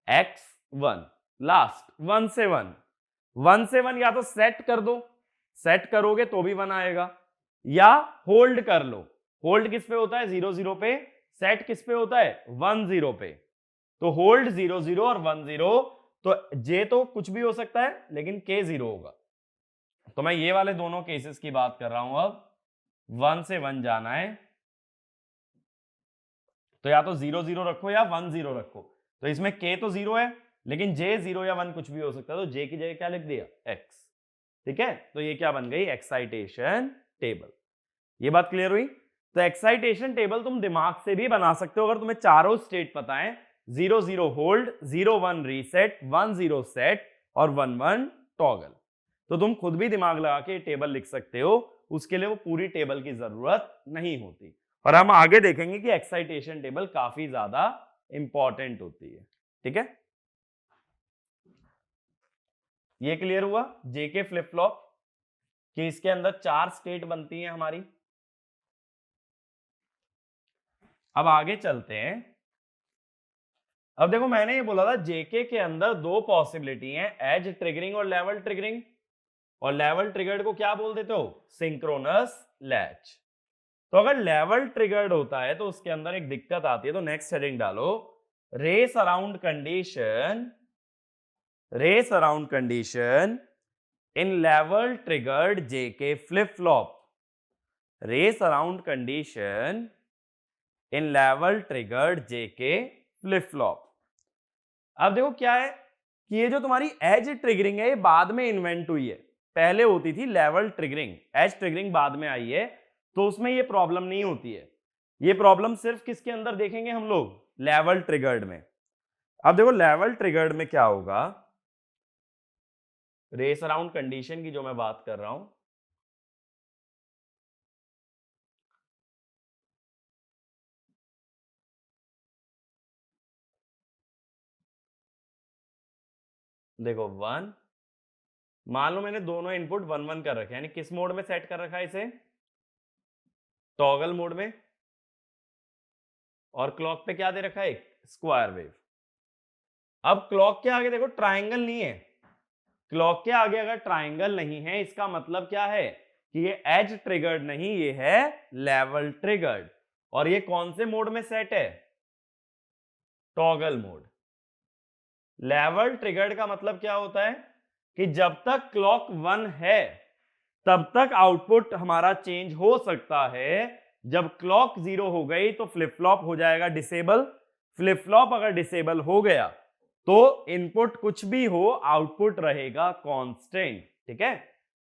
x 1। लास्ट 1 से 1, 1 से 1 या तो सेट कर दो, सेट करोगे तो भी 1 आएगा, या होल्ड कर लो। होल्ड किस पे होता है 0 0 पे, सेट किस पे होता है 1 0 पे। तो होल्ड 0 0 और 1 0, तो जे तो कुछ भी हो सकता है लेकिन के 0 होगा। तो मैं ये वाले दोनों केसेस की बात कर रहा हूं। अब 1 से 1 जाना है तो या तो 0 0 रखो या 1 0 रखो। तो इसमें k तो 0 है लेकिन j 0 या 1 कुछ भी हो सकता है, तो j की जगह क्या लिख दिया x। ठीक है, तो ये क्या बन गई एक्साइटेशन टेबल। ये बात क्लियर हुई। तो एक्साइटेशन टेबल तुम दिमाग से भी बना सकते हो अगर तुम्हें चारों स्टेट पता है, 0 0 होल्ड, 0 1 रीसेट, 1 0 सेट और 1 1 टॉगल। तो तुम खुद भी दिमाग लगा के टेबल लिख सकते हो, उसके लिए वो पूरी टेबल की जरूरत नहीं होती। और हम आगे देखेंगे कि एक्साइटेशन टेबल काफी ज्यादा इंपॉर्टेंट होती है। ठीक है, ये क्लियर हुआ जेके फ्लिप फ्लॉप कि इसके अंदर 4 स्टेट बनती हैं हमारी। अब आगे चलते हैं। अब देखो मैंने ये बोला था जेके के अंदर दो पॉसिबिलिटी हैं, एज ट्रिगरिंग और लेवल ट्रिगरिंग। और लेवल ट्रिगर्ड को क्या बोल देते हो सिंक्रोनस लैच। तो अगर लेवल ट्रिगर्ड होता है तो उसके अंदर एक दिक्कत आती है, तो नेक्स्ट हेडिंग डालो race around condition, race around condition in level triggered JK flip flop. Race around condition in level triggered JK flip flop. अब देखो क्या है कि ये जो तुम्हारी एज ट्रिगरिंग है ये बाद में इन्वेंट हुई है, पहले होती थी लेवल ट्रिगरिंग, एज ट्रिगरिंग बाद में आई है, तो उसमें ये प्रॉब्लम नहीं होती है। ये प्रॉब्लम सिर्फ किसके अंदर देखेंगे हम लोग लेवल ट्रिगर्ड में। अब देखो लेवल ट्रिगर्ड में क्या होगा, रेस अराउंड कंडीशन की जो मैं बात कर रहा हूं, देखो 1, मान लो मैंने दोनों इनपुट 1 1 कर रखे हैं, यानी किस मोड में सेट कर रखा है इसे टॉगल मोड में, और क्लॉक पे क्या दे रखा है स्क्वायर वेव। अब क्लॉक के आगे देखो ट्रायंगल नहीं है, क्लॉक के आगे अगर ट्रायंगल नहीं है इसका मतलब क्या है कि ये एज ट्रिगर्ड नहीं, ये है लेवल ट्रिगर्ड। और ये कौन से मोड में सेट है टॉगल मोड। लेवल ट्रिगर्ड का मतलब क्या होता है कि जब तक क्लॉक 1 है तब तक आउटपुट हमारा चेंज हो सकता है, जब क्लॉक 0 हो गई तो फ्लिप फ्लॉप हो जाएगा डिसेबल। फ्लिप फ्लॉप अगर डिसेबल हो गया तो इनपुट कुछ भी हो आउटपुट रहेगा कांस्टेंट। ठीक है,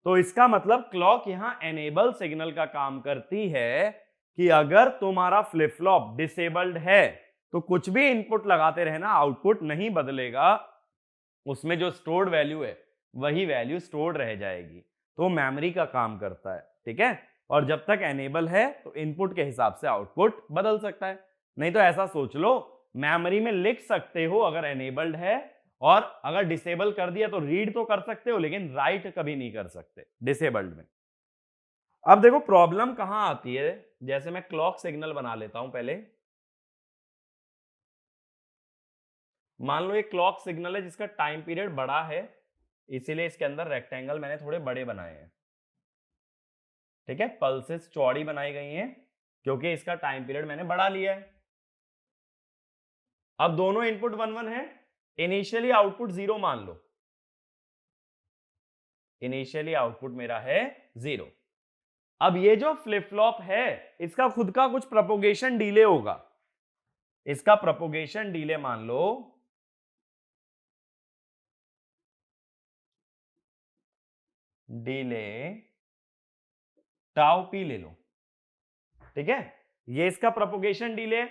तो इसका मतलब क्लॉक यहां एनेबल सिग्नल का काम करती है कि अगर तुम्हारा फ्लिप फ्लॉप डिसेबल्ड है तो कुछ भी इनपुट लगाते रहना, आउटपुट नहीं बदलेगा, उसमें जो स्टोर्ड वैल्यू है वही वैल्यू स्टोर्ड रह जाएगी। तो मेमोरी का काम करता है। ठीक है, और जब तक एनेबल है तो इनपुट के हिसाब से आउटपुट बदल सकता है। नहीं तो ऐसा सोच लो, मेमोरी में लिख सकते हो अगर एनेबल्ड है, और अगर डिसेबल कर दिया तो रीड तो कर सकते हो लेकिन राइट कभी नहीं कर सकते डिसेबल्ड में। अब देखो प्रॉब्लम कहां आती है, जैसे मैं क्लॉक सिग्नल बना लेता हूं पहले। मान लो एक क्लॉक सिग्नल है जिसका टाइम पीरियड बड़ा है, इसीलिए इसके अंदर रेक्टेंगल मैंने थोड़े बड़े बनाए हैं, ठीक है, पल्सेस चौड़ी बनाई गई हैं क्योंकि इसका टाइम पीरियड मैंने बढ़ा लिया है। अब दोनों इनपुट 1 1 है, इनिशियली आउटपुट 0 मान लो, इनिशियली आउटपुट मेरा है 0। अब ये जो फ्लिप फ्लॉप है इसका खुद का कुछ प्रोपोगेशन डिले होगा, इसका प्रोपोगेशन डिले मान लो डिले टाउ पी ले लो, ठीक है, ये इसका प्रोपोगेशन डिले,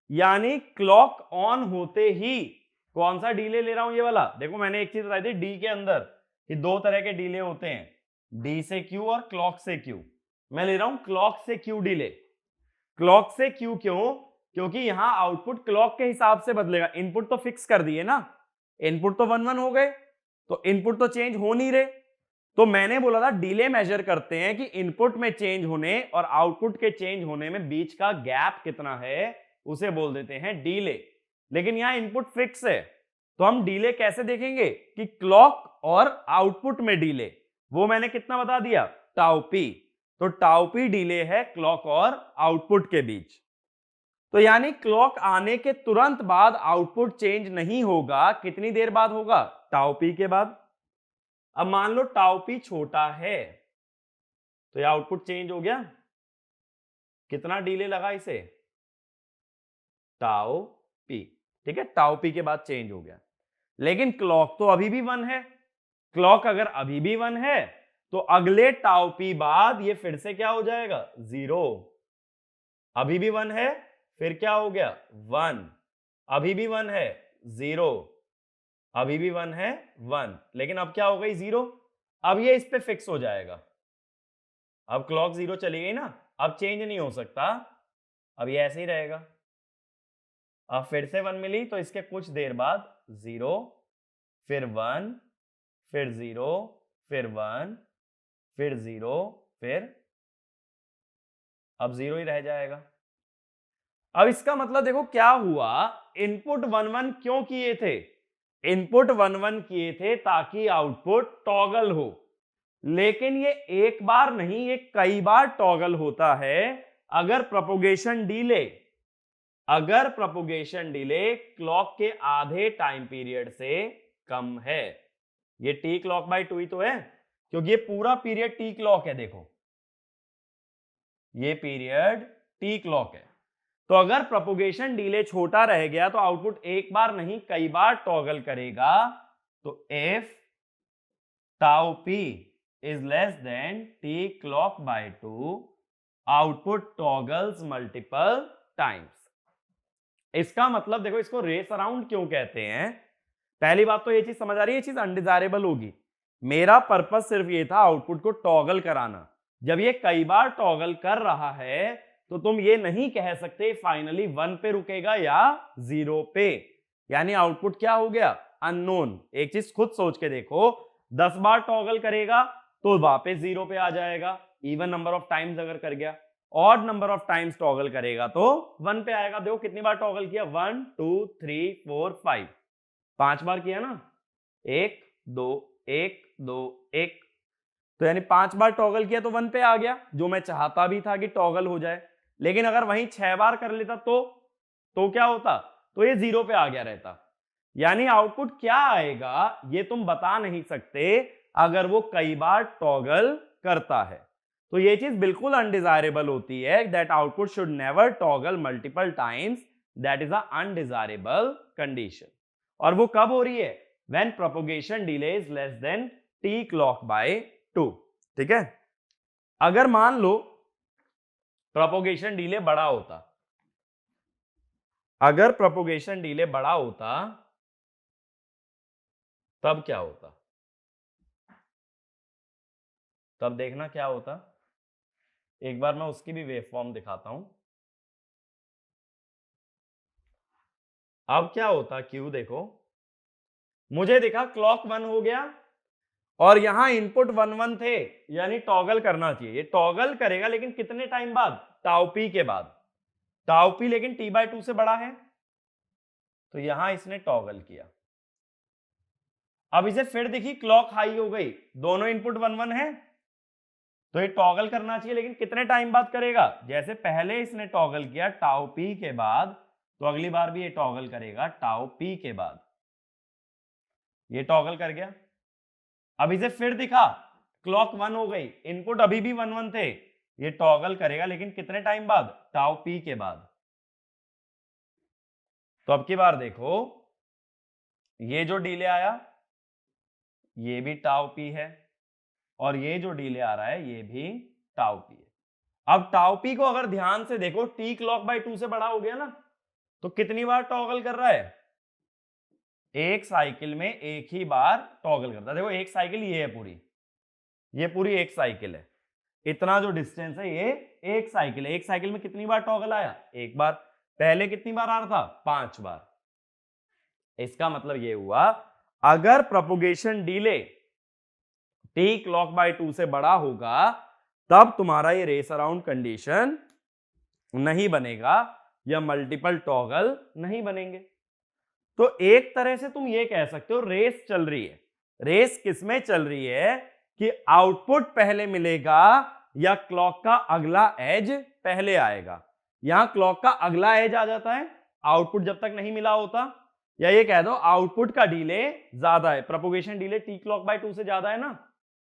यानी क्लॉक ऑन होते ही कौन सा डिले ले रहा हूं, ये वाला। देखो मैंने एक चीज बताई थी डी के अंदर कि दो तरह के डिले होते हैं, डी से क्यू और क्लॉक से क्यू। मैं ले रहा हूं क्लॉक से क्यू डिले। क्लॉक से क्यू क्यों? क्योंकि यहां आउटपुट क्लॉक के हिसाब से बदलेगा, इनपुट तो फिक्स कर दिए ना, इनपुट तो 1 1 हो गए, तो इनपुट तो चेंज हो नहीं रहे। तो मैंने बोला था डिले मेजर करते हैं कि इनपुट में चेंज होने और आउटपुट के चेंज होने में बीच का गैप कितना है, उसे बोल देते हैं डिले। लेकिन यहां इनपुट फिक्स है, तो हम डिले कैसे देखेंगे कि क्लॉक और आउटपुट में डिले, वो मैंने कितना बता दिया, टाउ पी। तो टाउ पी डिले है क्लॉक और आउटपुट के बीच। तो यानी क्लॉक आने के तुरंत बाद आउटपुट चेंज नहीं होगा, कितनी देर बाद होगा, टाउ पी के बाद। अब मान लो टाउ पी छोटा है तो ये आउटपुट चेंज हो गया, कितना डिले लगा इसे, टाउ पी, ठीक है, टाउ पी के बाद चेंज हो गया। लेकिन क्लॉक तो अभी भी 1 है, क्लॉक अगर अभी भी 1 है तो अगले टाउ पी बाद ये फिर से क्या हो जाएगा, 0। अभी भी 1 है, फिर क्या हो गया 1, अभी भी 1 है 0, अभी भी 1 है 1, लेकिन अब क्या हो गई 0। अब ये इस पे फिक्स हो जाएगा, अब क्लॉक 0 चली गई ना, अब चेंज नहीं हो सकता, अब ये ऐसे ही रहेगा। अब फिर से 1 मिली तो इसके कुछ देर बाद 0, फिर 1, फिर 0, फिर 1, फिर 0, फिर अब 0 ही रह जाएगा। अब इसका मतलब देखो क्या हुआ, इनपुट 1 1 क्यों किए थे, इनपुट 1 1 किए थे ताकि आउटपुट टॉगल हो। लेकिन ये एक बार नहीं, ये कई बार टॉगल होता है अगर प्रोपोगेशन डिले, अगर प्रोपोगेशन डिले क्लॉक के आधे टाइम पीरियड से कम है। ये टी क्लॉक बाय 2 ही तो है, क्योंकि ये पूरा पीरियड टी क्लॉक है, देखो ये पीरियड टी क्लॉक है। तो अगर प्रोपोगेशन डिले छोटा रह गया तो आउटपुट एक बार नहीं कई बार टॉगल करेगा। तो if tau P is less than t clock by 2, output toggles multiple times। इसका मतलब देखो, इसको रेस अराउंड क्यों कहते हैं, पहली बात तो ये चीज समझ आ रही है, ये चीज अनडिजायरेबल होगी। मेरा पर्पस सिर्फ ये था आउटपुट को टॉगल कराना। जब ये कई बार टॉगल कर रहा है तो तुम ये नहीं कह सकते फाइनली 1 पे रुकेगा या 0 पे, यानी आउटपुट क्या हो गया, अननोन। एक चीज खुद सोच के देखो, 10 बार टॉगल करेगा तो वापस 0 पे आ जाएगा, इवन नंबर ऑफ टाइम्स अगर कर गया, odd number of times toggle करेगा तो 1 पे आएगा। देखो कितनी बार टॉगल किया, 1 2 3 4 5, 5 बार किया ना, 1 2 1 2 1, तो यानी 5 बार टॉगल किया तो 1 पे आ गया, जो मैं चाहता भी था कि टॉगल हो जाए। लेकिन अगर वहीं 6 बार कर लेता तो क्या होता, तो ये 0 पे आ गया रहता। यानी आउटपुट क्या आएगा ये तुम बता नहीं सकते अगर वो कई बार टॉगल करता है। तो ये चीज बिल्कुल अनडिजायरेबल होती है, that output should never toggle multiple times, that is a undesirable condition. और वो कब हो रही है, when propagation delay is less than T clock by 2, ठीक है। अगर मान लो प्रोपोगेशन डिले बड़ा होता, अगर प्रोपोगेशन डिले बड़ा होता तब क्या होता, तब देखना क्या होता, एक बार मैं उसकी भी वेवफॉर्म दिखाता हूं। अब क्या होता क्यू देखो, मुझे दिखा क्लॉक 1 हो गया और यहां इनपुट 1 1 थे, यानी टॉगल करना चाहिए। ये टॉगल करेगा लेकिन कितने टाइम बाद? टाउ पी के बाद। टाउ पी लेकिन t/2 से बड़ा है, तो यहां इसने टॉगल किया। अब इसे फिर देखी क्लॉक हाई हो गई, दोनों इनपुट 1 1 है, तो ये टॉगल करना चाहिए लेकिन कितने टाइम बाद करेगा? जैसे पहले इसने टॉगल किया टाउ पी के बाद, तो अगली बार भी ये टॉगल करेगा टाउ पी के बाद। ये टॉगल कर गया। अब इसे फिर दिखा क्लॉक 1 हो गई, इनपुट अभी भी 1 1 थे, ये टॉगल करेगा लेकिन कितने टाइम बाद? टाउ पी के बाद। तो अब की बार देखो, ये जो डिले आया ये भी टाउ पी है, और ये जो डिले आ रहा है ये भी टाउ पी है। अब टाउ पी को अगर ध्यान से देखो, टी क्लॉक बाय 2 से बड़ा हो गया ना, तो कितनी बार टॉगल कर रहा है? एक साइकिल में एक ही बार टॉगल करता है। देखो एक साइकिल ये है पूरी, ये पूरी एक साइकिल है, इतना जो डिस्टेंस है ये एक साइकिल है। एक साइकिल में कितनी बार टॉगल आया? एक बार। पहले कितनी बार आ रहा था? 5 बार। इसका मतलब ये हुआ, अगर propagation delay T clock by 2 से बड़ा होगा तब तुम्हारा ये रेस अराउंड कंडीशन नहीं बनेगा, या मल्टीपल टॉगल नहीं बनेंगे। तो एक तरह से तुम ये कह सकते हो रेस चल रही है। रेस किसमें चल रही है कि आउटपुट पहले मिलेगा या क्लॉक का अगला एज पहले आएगा। यहां क्लॉक का अगला एज आ जाता है आउटपुट जब तक नहीं मिला होता, या ये कह दो आउटपुट का डिले ज्यादा है, propagation delay T clock by 2 से ज्यादा है ना,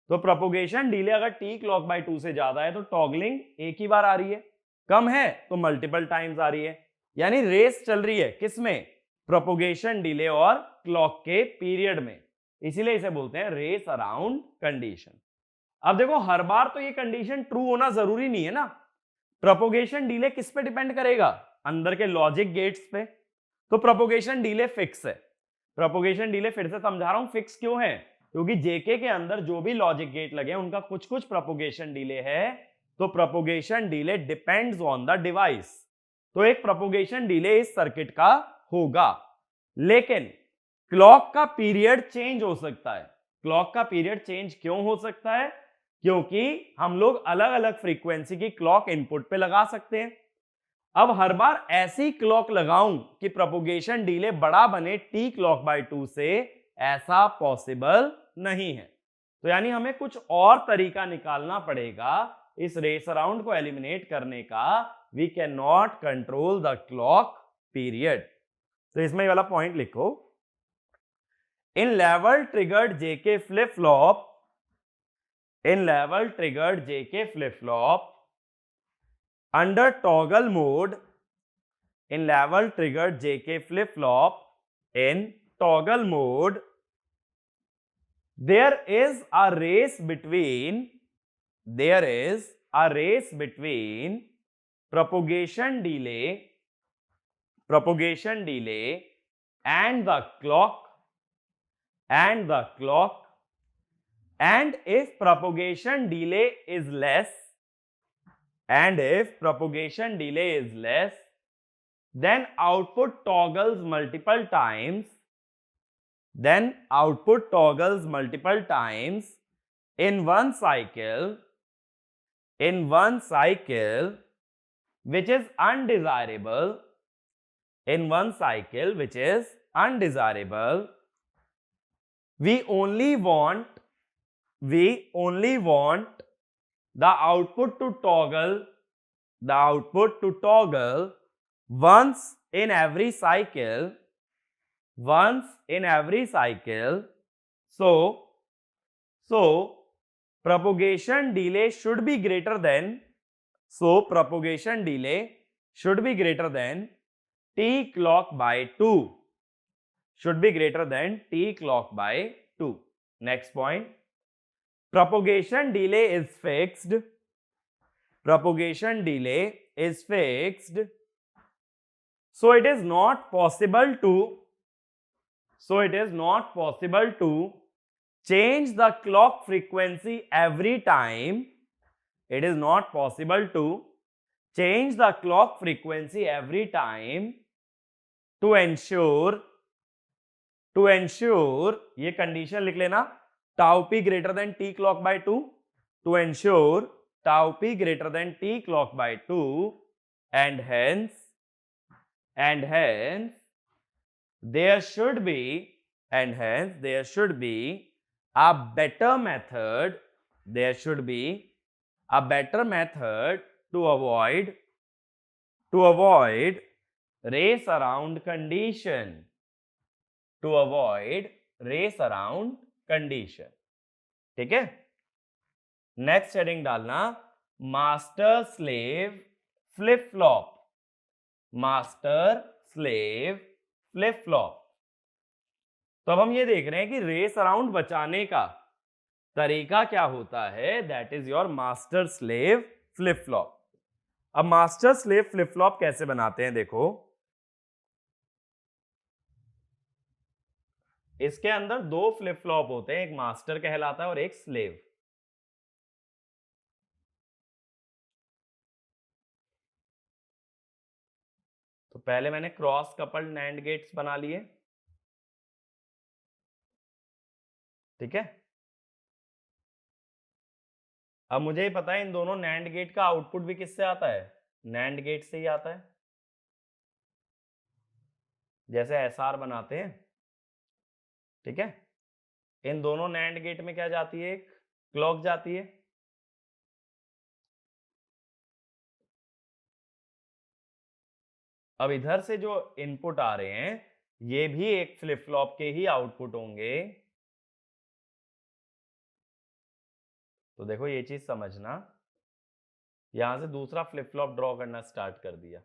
तो प्रोपगेशन डिले अगर टी क्लॉक बाय 2 से ज्यादा है तो टॉगलिंग एक ही बार आ रही है, कम है तो मल्टीपल टाइम्स आ रही है। यानी रेस चल रही है किसमें? प्रोपगेशन डिले और क्लॉक के पीरियड में, इसीलिए इसे बोलते हैं रेस अराउंड कंडीशन। अब देखो हर बार तो ये कंडीशन ट्रू होना जरूरी नहीं है ना। प्रोपगेशन डिले किस पे डिपेंड करेगा? अंदर के लॉजिक गेट्स पे। तो प्रोपगेशन डिले फिक्स है। प्रोपगेशन डिले फिर से समझा रहा हूं फिक्स क्यों है, क्योंकि जेके के अंदर जो भी लॉजिक गेट लगे हैं उनका कुछ कुछ प्रोपगेशन डिले है, तो propagation delay depends on the device. तो एक प्रोपगेशन डिले इस सर्किट का होगा, लेकिन क्लॉक का पीरियड चेंज हो सकता है। क्लॉक का पीरियड चेंज क्यों हो सकता है? क्योंकि हम लोग अलग अलग फ्रीक्वेंसी की क्लॉक इनपुट पे लगा सकते हैं। अब हर बार ऐसी क्लॉक लगाऊं कि प्रोपगेशन डिले बड़ा बने टी क्लॉक बाय 2 से, ऐसा पॉसिबल नहीं है। तो यानी हमें कुछ और तरीका निकालना पड़ेगा इस रेस अराउंड को एलिमिनेट करने का। We can not control the clock period. तो इसमें ये वाला पॉइंट लिखो, in level triggered JK flip flop, in level triggered JK flip flop under toggle mode, in level triggered JK flip flop, in toggle mode, there is a race between propagation delay and the clock, and if propagation delay is less, then output toggles multiple times, in one cycle, which is undesirable, we only want the output to toggle once in every cycle, so propagation delay should be greater than t clock by 2, Next point, propagation delay is fixed, so it is not possible to change the clock frequency every time It is not possible to change the clock frequency every time to ensure ये condition लिख लेना, tau p greater than t clock by 2, to ensure tau p greater than t clock by 2, and hence there should be a better method to avoid race around condition, ठीक है। Next heading डालना master slave flip flop, तो अब हम ये देख रहे हैं कि रेस अराउंड बचाने का तरीका क्या होता है, that is your master slave flip flop. अब मास्टर स्लेव फ्लिप फ्लॉप कैसे बनाते हैं, देखो इसके अंदर दो फ्लिप फ्लॉप होते हैं, एक मास्टर कहलाता है और एक स्लेव। तो पहले मैंने क्रॉस कपल्ड नैंड गेट्स बना लिए, ठीक है। अब मुझे ही पता है इन दोनों नैंड गेट का आउटपुट भी किससे आता है, नैंड गेट से ही आता है। जैसे एसआर बनाते हैं, ठीक है, इन दोनों नैंड गेट में क्या जाती है, एक क्लॉक जाती है। अब इधर से जो इनपुट आ रहे हैं ये भी एक फ्लिप फ्लॉप के ही आउटपुट होंगे। तो देखो ये चीज समझना, यहां से दूसरा फ्लिप फ्लॉप ड्रॉ करना स्टार्ट कर दिया।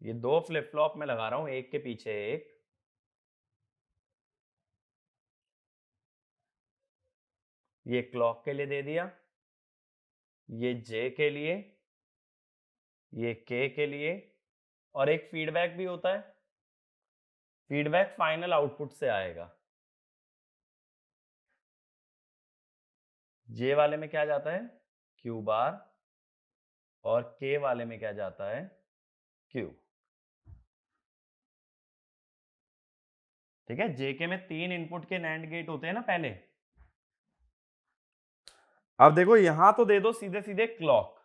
ये दो फ्लिप फ्लॉप में लगा रहा हूं, एक के पीछे एक। ये क्लॉक के लिए दे दिया, ये जे के लिए, ये के के लिए, और एक फीडबैक भी होता है। फीडबैक फाइनल आउटपुट से आएगा। जे वाले में क्या जाता है, क्यू बार, और के वाले में क्या जाता है, क्यू, ठीक है। जेके में 3 इनपुट के नैंड गेट होते हैं ना पहले। अब देखो यहां तो दे दो सीधे सीधे क्लॉक,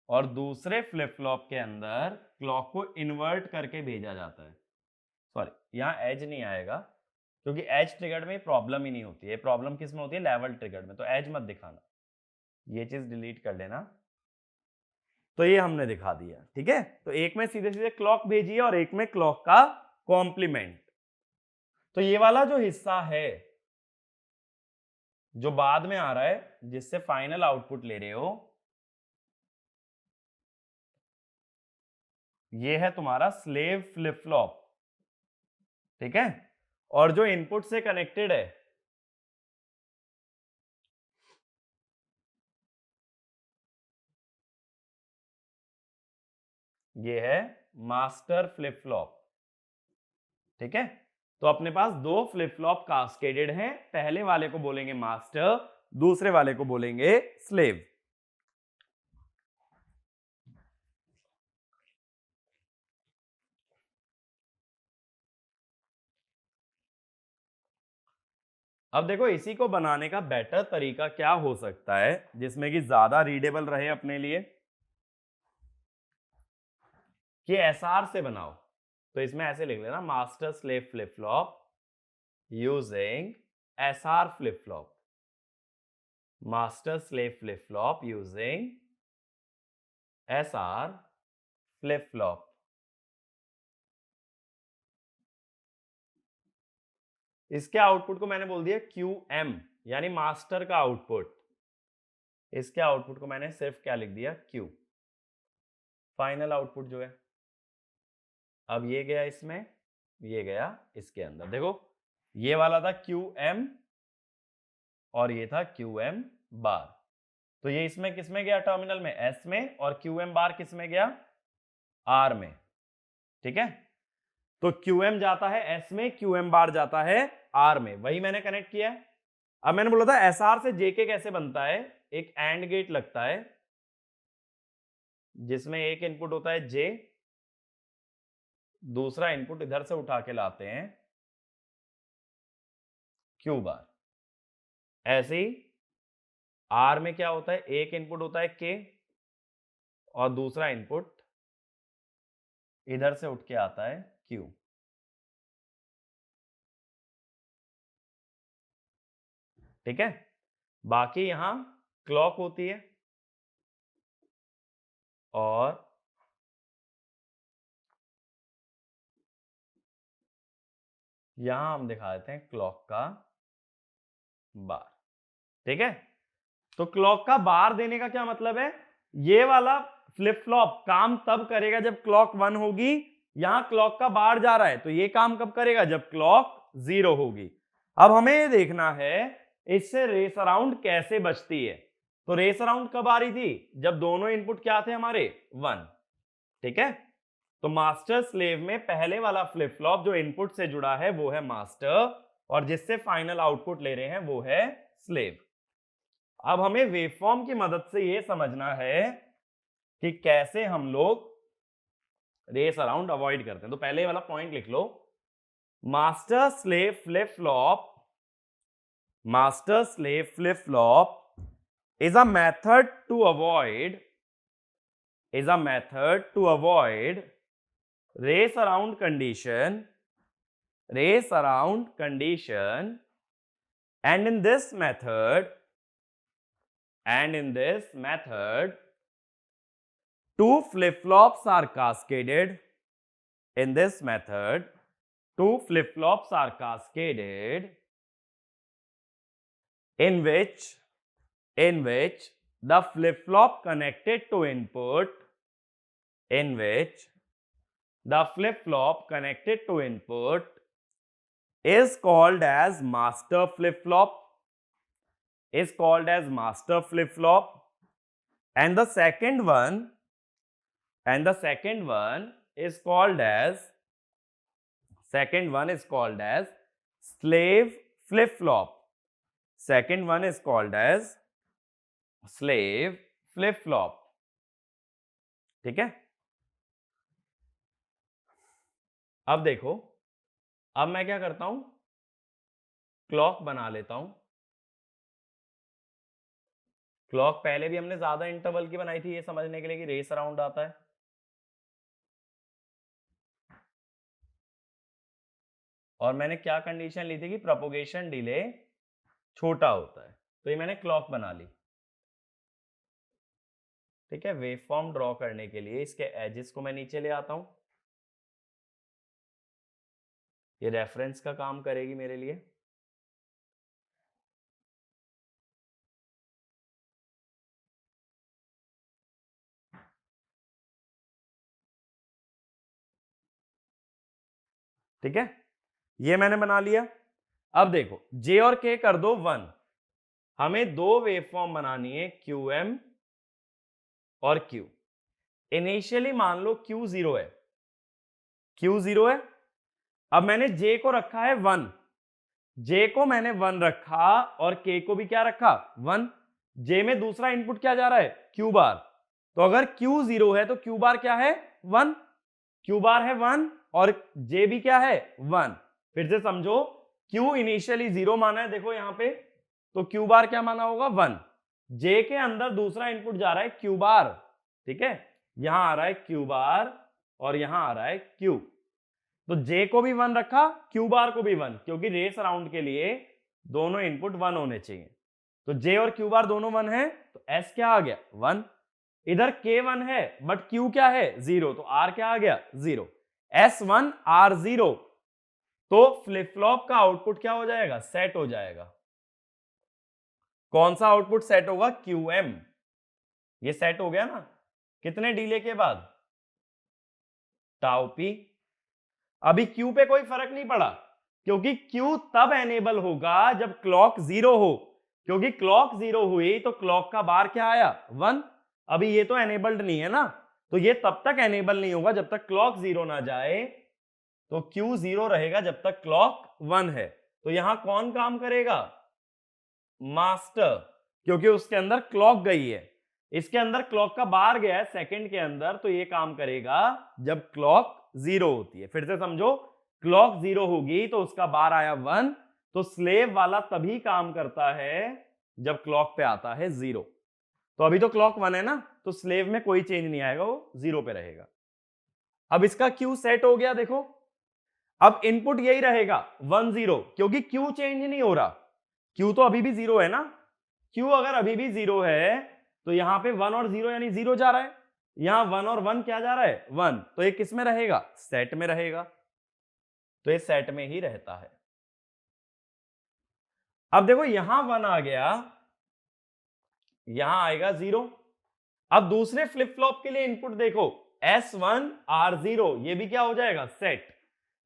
और दूसरे फ्लिप फ्लॉप के अंदर क्लॉक को इन्वर्ट करके भेजा जाता है। सॉरी, यहां एज नहीं आएगा क्योंकि एज ट्रिगर्ड में प्रॉब्लम ही नहीं होती है। प्रॉब्लम किस में होती है, लेवल ट्रिगर्ड में, तो एज मत दिखाना, ये चीज डिलीट कर लेना। तो ये हमने दिखा दिया, ठीक है। तो एक में सीधे सीधे क्लॉक भेजी है और एक में क्लॉक का कॉम्प्लीमेंट। तो ये वाला जो हिस्सा है जो बाद में आ रहा है, जिससे फाइनल आउटपुट ले रहे हो, ये है तुम्हारा स्लेव फ्लिप फ्लॉप, ठीक है। और जो इनपुट से कनेक्टेड है ये है मास्टर फ्लिप फ्लॉप, ठीक है। तो अपने पास दो फ्लिप फ्लॉप कास्केडेड हैं, पहले वाले को बोलेंगे मास्टर, दूसरे वाले को बोलेंगे स्लेव। अब देखो इसी को बनाने का बेटर तरीका क्या हो सकता है जिसमें कि ज्यादा रीडेबल रहे अपने लिए, कि एसआर से बनाओ। तो इसमें ऐसे लिख लेना, master slave flip flop using SR flip flop, master slave flip flop using SR flip flop. इसके आउटपुट को मैंने बोल दिया QM, यानी मास्टर का आउटपुट। इसके आउटपुट को मैंने सिर्फ क्या लिख दिया, Q, फाइनल आउटपुट जो है। अब ये गया इसमें, ये गया इसके अंदर। देखो ये वाला था QM और ये था QM बार, तो ये इसमें किसमें गया टर्मिनल में, S में, और QM बार किसमें गया, R में। ठीक है, तो QM जाता है S में, QM बार जाता है R में, वही मैंने कनेक्ट किया है। अब मैंने बोला था SR से JK कैसे बनता है, एक एंड गेट लगता है जिसमें एक इनपुट होता है J, दूसरा इनपुट इधर से उठा के लाते हैं Q बार। ऐसे ही R में क्या होता है, एक इनपुट होता है K और दूसरा इनपुट इधर से उठ के आता है Q। ठीक है, बाकी यहां क्लॉक होती है और यहां हम दिखा देते हैं क्लॉक का बार। ठीक है, तो क्लॉक का बार देने का क्या मतलब है, ये वाला फ्लिप फ्लॉप काम तब करेगा जब क्लॉक 1 होगी, यहां क्लॉक का बार जा रहा है तो ये काम कब करेगा, जब क्लॉक 0 होगी। अब हमें ये देखना है इससे रेस अराउंड कैसे बचती है। तो रेस अराउंड कब आ रही थी, जब दोनों इनपुट क्या थे हमारे 1। ठीक है, तो मास्टर स्लेव में पहले वाला फ्लिप फ्लॉप जो इनपुट से जुड़ा है वो है मास्टर, और जिससे फाइनल आउटपुट ले रहे हैं वो है स्लेव। अब हमें वेवफॉर्म की मदद से ये समझना है कि कैसे हम लोग रेस अराउंड अवॉइड करते हैं। तो पहले वाला पॉइंट लिख लो, master slave flip flop, master slave flip flop is a method to avoid race around condition, and in this method two flip flops are cascaded. In this method two flip flops are cascaded in which the flip flop connected to input is called as master flip flop, and the second one is called as slave flip flop. ठीक है, अब देखो, अब मैं क्या करता हूं, clock बना लेता हूं। क्लॉक पहले भी हमने ज्यादा इंटरवल की बनाई थी ये समझने के लिए कि रेस अराउंड आता है। और मैंने क्या कंडीशन ली थी कि प्रोपोगेशन डिले छोटा होता है, तो ये मैंने क्लॉक बना ली। ठीक है, वेवफॉर्म ड्रॉ करने के लिए इसके एजेस को मैं नीचे ले आता हूं, ये रेफरेंस का काम करेगी मेरे लिए। ठीक है, ये मैंने बना लिया। अब देखो J और K कर दो 1, हमें दो वेवफॉर्म बनानी है QM और Q। इनिशियली मान लो Q 0 है, अब मैंने J को रखा है 1, J को मैंने 1 रखा और K को भी क्या रखा 1। J में दूसरा इनपुट क्या जा रहा है, Q बार, तो अगर Q 0 है तो Q बार क्या है 1, Q बार है 1 और J भी क्या है 1। फिर से समझो, Q इनिशियली 0 माना है, देखो यहां पे, तो Q बार क्या माना होगा 1। J के अंदर दूसरा इनपुट जा रहा है Q बार। ठीक है, यहां आ रहा है Q बार और यहां आ रहा है Q, तो J को भी 1 रखा, Q बार को भी 1, क्योंकि रेस अराउंड के लिए दोनों इनपुट 1 होने चाहिए। तो J और Q बार दोनों 1 है, तो S क्या आ गया 1। इधर K 1 है बट Q क्या है 0, तो R क्या आ गया 0। S1 R0, तो फ्लिप फ्लॉप का आउटपुट क्या हो जाएगा, सेट हो जाएगा। कौन सा आउटपुट सेट होगा, QM। ये सेट हो गया ना, कितने डिले के बाद, टाउ पी। अभी क्यू पे कोई फर्क नहीं पड़ा, क्योंकि क्यू तब एनेबल होगा जब क्लॉक 0 हो, क्योंकि क्लॉक 0 हुई तो क्लॉक का बार क्या आया 1। अभी ये तो एनेबल्ड नहीं है ना, तो ये तब तक एनेबल नहीं होगा जब तक क्लॉक 0 ना जाए। तो क्यू 0 रहेगा जब तक क्लॉक 1 है। तो यहां कौन काम करेगा, मास्टर, क्योंकि उसके अंदर क्लॉक गई है। इसके अंदर क्लॉक का बार गया है सेकंड के अंदर, तो ये काम करेगा जब क्लॉक 0 होती है। फिर से समझो, क्लॉक 0 होगी तो उसका बार आया 1, तो स्लेव वाला तभी काम करता है जब क्लॉक पे आता है 0। तो अभी तो क्लॉक 1 है ना, तो स्लेव में कोई चेंज नहीं आएगा, वो 0 पे रहेगा। अब इसका क्यू सेट हो गया, देखो अब इनपुट यही रहेगा 1 0, क्योंकि क्यू चेंज नहीं हो रहा, क्यू तो अभी भी 0 है ना। क्यू अगर अभी भी 0 है तो यहां पे 1 और 0 यानी 0 जा रहा है, यहां 1 और 1 क्या जा रहा है 1, तो ये किस में रहेगा, सेट में रहेगा, तो ये सेट में ही रहता है। अब देखो यहां 1 आ गया, यहां आएगा 0। अब दूसरे फ्लिप फ्लॉप के लिए इनपुट देखो, S1 R0, ये भी क्या हो जाएगा सेट।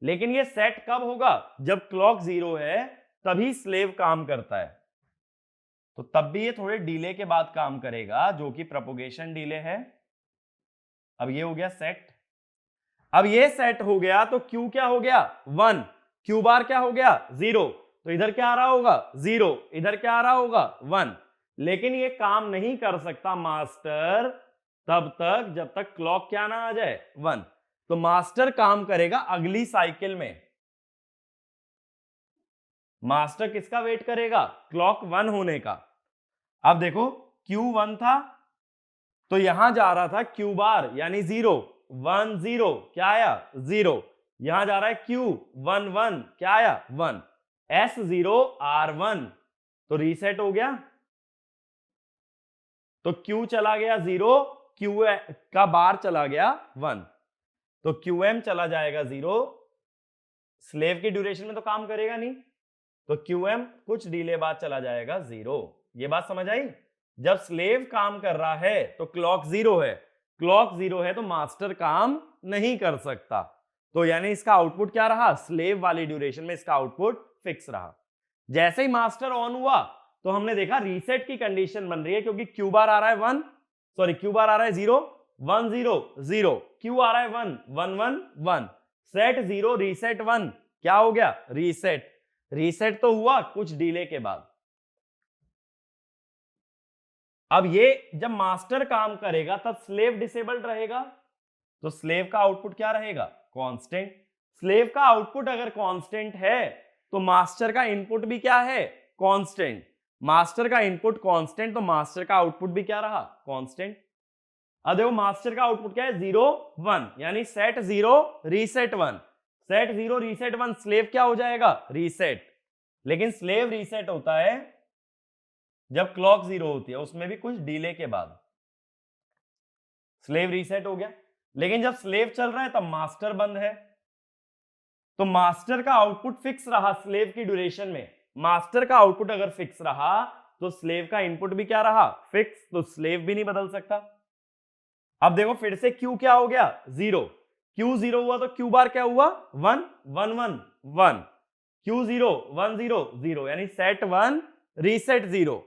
लेकिन ये सेट कब होगा, जब क्लॉक 0 है तभी स्लेव काम करता है, तो तब भी ये थोड़े डिले के बाद काम करेगा, जो कि प्रोपोगेशन डिले है। अब ये हो गया सेट। अब ये सेट हो गया तो क्यू क्या हो गया 1, क्यू बार क्या हो गया 0, तो इधर क्या आ रहा होगा 0, इधर क्या आ रहा होगा 1। लेकिन ये काम नहीं कर सकता मास्टर तब तक जब तक क्लॉक क्या ना आ जाए 1। तो मास्टर काम करेगा अगली साइकिल में। मास्टर किसका वेट करेगा, क्लॉक 1 होने का। अब देखो Q1 था तो यहां जा रहा था Q बार यानी 0 1 0, क्या आया 0। यहां जा रहा है Q 1 1, क्या आया 1। S0 R1, तो रीसेट हो गया, तो Q चला गया 0, Q का बार चला गया 1, तो QM चला जाएगा 0। स्लेव की ड्यूरेशन में तो काम करेगा नहीं, तो QM कुछ डिले बाद चला जाएगा 0। ये बात समझ आई। जब स्लेव काम कर रहा है तो क्लॉक 0 है, क्लॉक 0 है तो मास्टर काम नहीं कर सकता, तो यानी इसका आउटपुट क्या रहा, स्लेव वाली ड्यूरेशन में इसका आउटपुट फिक्स रहा। जैसे ही मास्टर ऑन हुआ तो हमने देखा रीसेट की कंडीशन बन रही है, क्योंकि क्यू बार आ रहा है 1, सॉरी क्यू बार आ रहा है 0 1 0 0, क्यू आ रहा है 1 1 1 1, सेट 0 रीसेट 1, क्या हो गया रीसेट। रीसेट तो हुआ कुछ डिले के बाद। अब ये जब मास्टर काम करेगा तब स्लेव डिसेबल्ड रहेगा, तो स्लेव का आउटपुट क्या रहेगा कांस्टेंट। स्लेव का आउटपुट अगर कांस्टेंट है तो मास्टर का इनपुट भी क्या है कांस्टेंट। मास्टर का इनपुट कांस्टेंट तो मास्टर का आउटपुट भी क्या रहा कांस्टेंट। अब देखो मास्टर का आउटपुट क्या है 0 1, यानी set 0 reset 1, set 0 reset 1, slave क्या हो जाएगा रीसेट। लेकिन स्लेव रीसेट होता है जब क्लॉक 0 होती है, उसमें भी कुछ डिले के बाद स्लेव रीसेट हो गया। लेकिन जब स्लेव चल रहा है तब मास्टर बंद है, तो मास्टर का आउटपुट फिक्स रहा स्लेव की ड्यूरेशन में। मास्टर का आउटपुट अगर फिक्स रहा तो स्लेव का इनपुट भी क्या रहा फिक्स, तो स्लेव भी नहीं बदल सकता। अब देखो फिर से क्यू क्या हो गया 0, क्यू 0 हुआ तो क्यू बार क्या हुआ 1 1 1 1, क्यू 0 1 0 0, यानी सेट 1 रीसेट 0।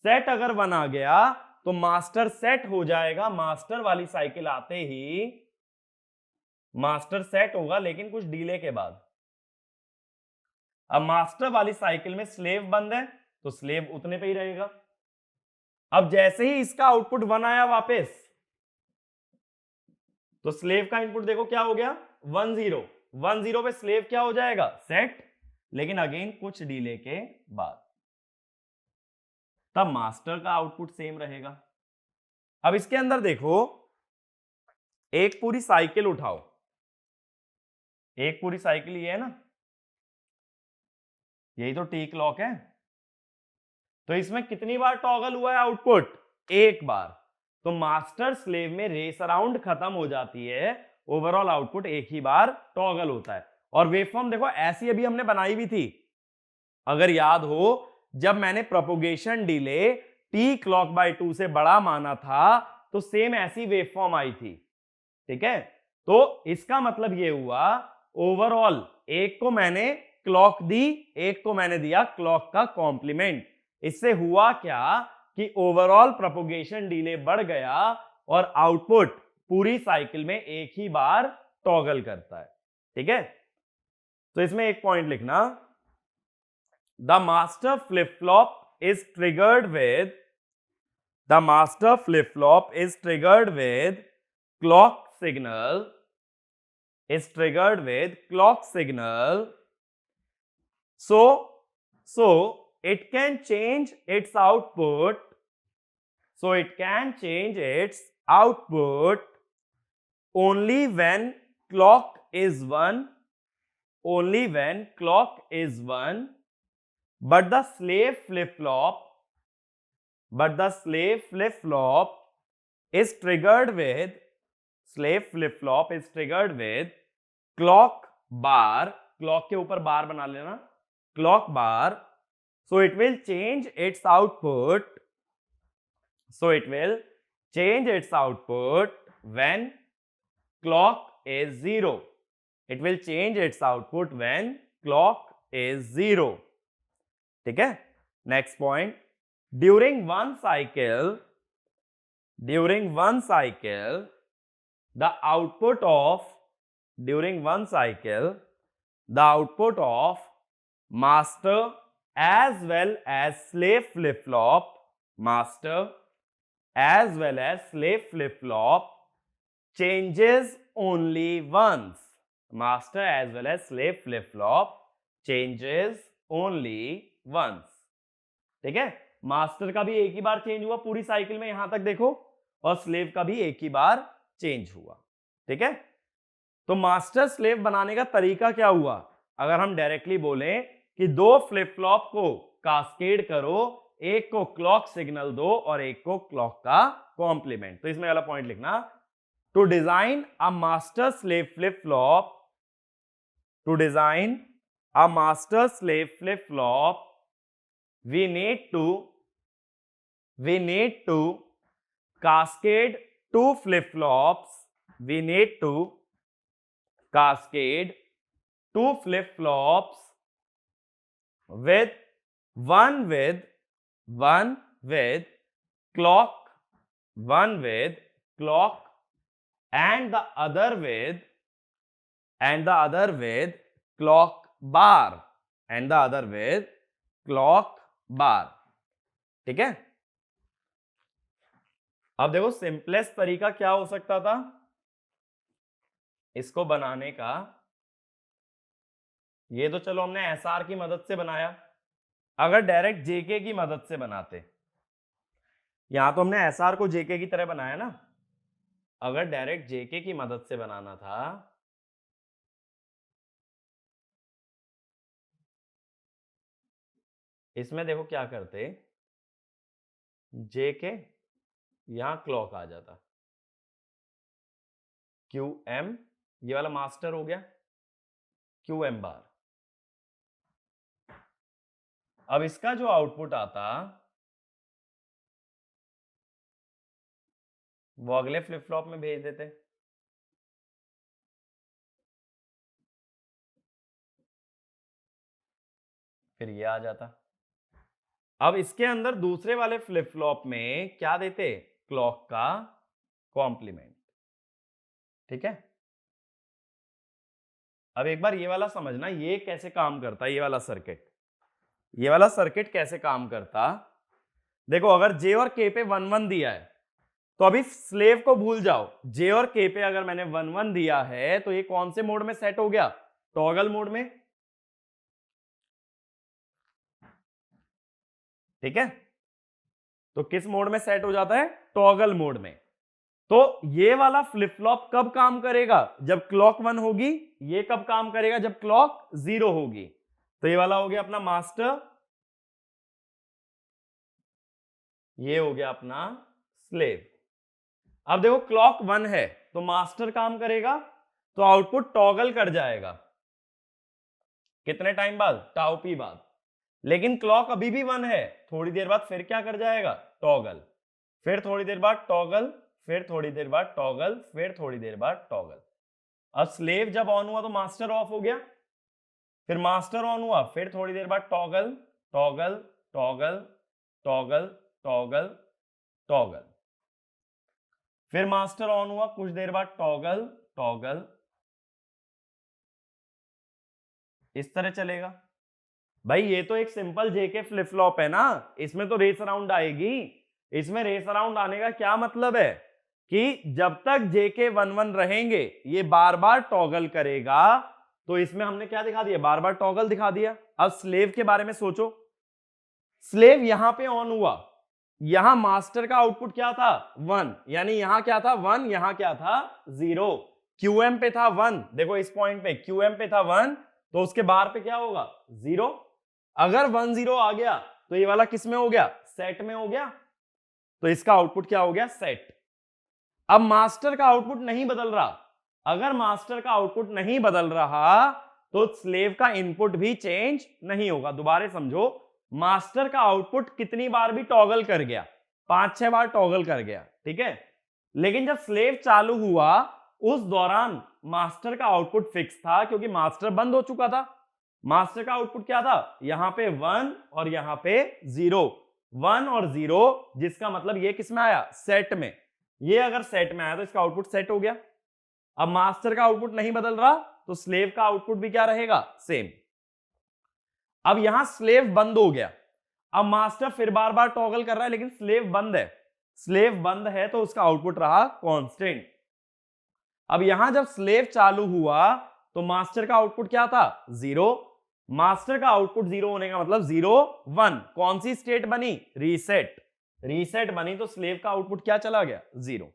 सेट अगर 1 आ गया तो मास्टर सेट हो जाएगा, मास्टर वाली साइकिल आते ही मास्टर सेट होगा, लेकिन कुछ डिले के बाद। अब मास्टर वाली साइकिल में स्लेव बंद है तो स्लेव उतने पे ही रहेगा। अब जैसे ही इसका आउटपुट 1 आया वापस, तो स्लेव का इनपुट देखो क्या हो गया 1 0, 1 0 पे स्लेव क्या हो जाएगा सेट, लेकिन अगेन कुछ डिले के बाद, तब मास्टर का आउटपुट सेम रहेगा। अब इसके अंदर देखो एक पूरी साइकिल उठाओ, एक पूरी साइकिल ये है ना, यही तो टी क्लॉक है, तो इसमें कितनी बार टॉगल हुआ है आउटपुट, एक बार। तो मास्टर स्लेव में रेस अराउंड खत्म हो जाती है, ओवरऑल आउटपुट एक ही बार टॉगल होता है। और वेवफॉर्म देखो ऐसी अभी हमने बनाई भी थी, अगर याद हो जब मैंने propagation delay T clock by 2 से बड़ा माना था तो सेम ऐसी वेवफॉर्म आई थी, ठीक है। तो इसका मतलब ये हुआ ओवरऑल, एक को मैंने क्लॉक दी, एक को मैंने दिया क्लॉक का कॉम्प्लीमेंट। इससे हुआ क्या कि ओवरऑल प्रोपगेशन डिले बढ़ गया और आउटपुट पूरी साइकिल में एक ही बार टॉगल करता है। ठीक है, तो इसमें एक पॉइंट लिखना, the master flip flop is triggered with the master flip flop is triggered with clock signal so it can change its output only when clock is 1 but the slave flip flop is triggered with clock bar, clock के ऊपर बार बना लेना, clock bar, so it will change its output when clock is 0. It will change its output when clock is 0. ठीक है, next point, during one cycle the output of master as well as slave flip flop changes only once. Master as well as slave flip flop changes only once. ठीक है, master का भी एक ही बार change हुआ पूरी cycle में, यहां तक देखो, और स्लेव का भी एक ही बार चेंज हुआ। ठीक है, तो मास्टर स्लेव बनाने का तरीका क्या हुआ? अगर हम डायरेक्टली बोलें कि दो फ्लिप फ्लॉप को कास्केड करो, एक को क्लॉक सिग्नल दो और एक को क्लॉक का कॉम्प्लीमेंट, तो इसमें वाला पॉइंट लिखना, to design a master slave flip flop we need to cascade two flip flops with one with clock and the other with clock bar ठीक है, अब देखो सिंपलेस्ट तरीका क्या हो सकता था इसको बनाने का। ये तो चलो हमने एसआर की मदद से बनाया, अगर डायरेक्ट जेके की मदद से बनाते, यहां तो हमने एसआर को जेके की तरह बनाया ना, अगर डायरेक्ट जेके की मदद से बनाना था इसमें देखो क्या करते, जेके यहां क्लॉक आ जाता, क्यू एम, ये वाला मास्टर हो गया, क्यू एम बार। अब इसका जो आउटपुट आता वो अगले फ्लिप फ्लॉप में भेज देते, फिर ये आ जाता। अब इसके अंदर दूसरे वाले फ्लिप फ्लॉप में क्या देते, क्लॉक का कॉम्प्लीमेंट। ठीक है, अब एक बार ये वाला समझना, ये कैसे काम करता है, ये वाला सर्किट कैसे काम करता। देखो अगर जे और के पे 1 1 दिया है तो अभी स्लेव को भूल जाओ, जे और के पे अगर मैंने 1 1 दिया है तो ये कौन से मोड में सेट हो गया, टॉगल मोड में। ठीक है, तो किस मोड में सेट हो जाता है, टॉगल मोड में। तो ये वाला फ्लिप फ्लॉप कब काम करेगा, जब क्लॉक 1 होगी, ये कब काम करेगा, जब क्लॉक 0 होगी। तो ये वाला हो गया अपना मास्टर, ये हो गया अपना स्लेव। अब देखो क्लॉक 1 है तो मास्टर काम करेगा, तो आउटपुट टॉगल कर जाएगा, कितने टाइम बाद, टाउ पी बाद। लेकिन क्लॉक अभी भी 1 है, थोड़ी देर बाद फिर क्या कर जाएगा, टॉगल, फिर थोड़ी देर बाद टॉगल, फिर थोड़ी देर बाद टॉगल, फिर थोड़ी देर बाद टॉगल। अब स्लेव जब ऑन हुआ तो मास्टर ऑफ हो गया, फिर मास्टर ऑन हुआ, फिर थोड़ी देर बाद toggle toggle toggle toggle toggle toggle, फिर मास्टर ऑन हुआ, कुछ देर बाद टॉगल टॉगल, इस तरह चलेगा। भाई ये तो एक सिंपल जेके फ्लिप फ्लॉप है ना, इसमें तो रेस अराउंड आएगी। इसमें रेस अराउंड आने का क्या मतलब है कि जब तक जेके 1-1 रहेंगे ये बार बार टॉगल करेगा। तो इसमें हमने क्या दिखा दिया, बार बार टॉगल दिखा दिया। अब स्लेव के बारे में सोचो, स्लेव यहां पे ऑन हुआ, यहां मास्टर का आउटपुट क्या था 1, यानी यहां क्या था 1, यहां क्या था 0, क्यूएम पे था 1, देखो इस पॉइंट पे क्यूएम पे था 1, तो उसके बाहर पे क्या होगा 0। अगर 1 0 आ गया तो ये वाला किस में हो गया, सेट में हो गया, तो इसका आउटपुट क्या हो गया सेट। अब मास्टर का आउटपुट नहीं बदल रहा, अगर मास्टर का आउटपुट नहीं बदल रहा तो स्लेव का इनपुट भी चेंज नहीं होगा। दोबारा समझो, मास्टर का आउटपुट कितनी बार भी टॉगल कर गया, 5-6 बार टॉगल कर गया, ठीक है, लेकिन जब स्लेव चालू हुआ उस दौरान मास्टर का आउटपुट फिक्स था, क्योंकि मास्टर बंद हो चुका था। मास्टर का आउटपुट क्या था, यहां पे 1 और यहां पे 0, 1 और 0, जिसका मतलब ये किस में आया, सेट में। ये अगर सेट में आया तो इसका आउटपुट सेट हो गया। अब मास्टर का आउटपुट नहीं बदल रहा तो स्लेव का आउटपुट भी क्या रहेगा, सेम। अब यहां स्लेव बंद हो गया, अब मास्टर फिर बार बार टॉगल कर रहा है, लेकिन स्लेव बंद है, स्लेव बंद है तो उसका आउटपुट रहा कांस्टेंट। अब यहां जब स्लेव चालू हुआ तो मास्टर का आउटपुट क्या था 0, मास्टर का आउटपुट 0 होने का मतलब 0 1, कौन सी स्टेट बनी, रीसेट, रीसेट बनी, तो स्लेव का आउटपुट क्या चला गया 0।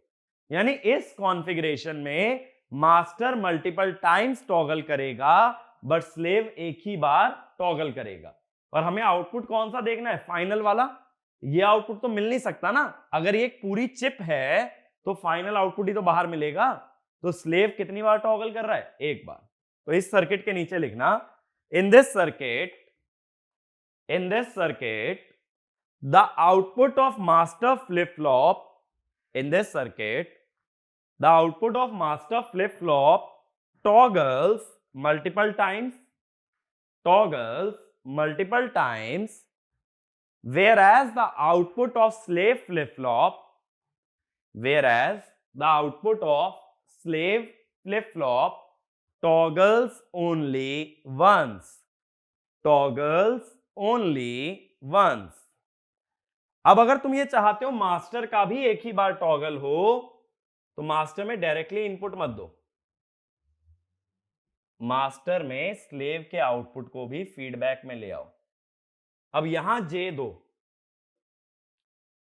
यानी इस कॉन्फ़िगरेशन में मास्टर मल्टीपल टाइम्स टॉगल करेगा बट स्लेव एक ही बार टॉगल करेगा। और हमें आउटपुट कौन सा देखना है, फाइनल वाला। ये आउटपुट तो मिल नहीं सकता ना, अगर ये एक पूरी चिप है तो फाइनल आउटपुट ही तो बाहर मिलेगा। तो स्लेव कितनी बार टॉगल कर रहा है, एक बार। तो इस सर्किट के नीचे लिखना, in this circuit the output of master flip flop, in this circuit the output of master flip flop toggles multiple times, whereas the output of slave flip flop toggles only once। अब अगर तुम ये चाहते हो master का भी एक ही बार toggle हो तो मास्टर में डायरेक्टली इनपुट मत दो, मास्टर में स्लेव के आउटपुट को भी फीडबैक में ले आओ। अब यहां जे दो,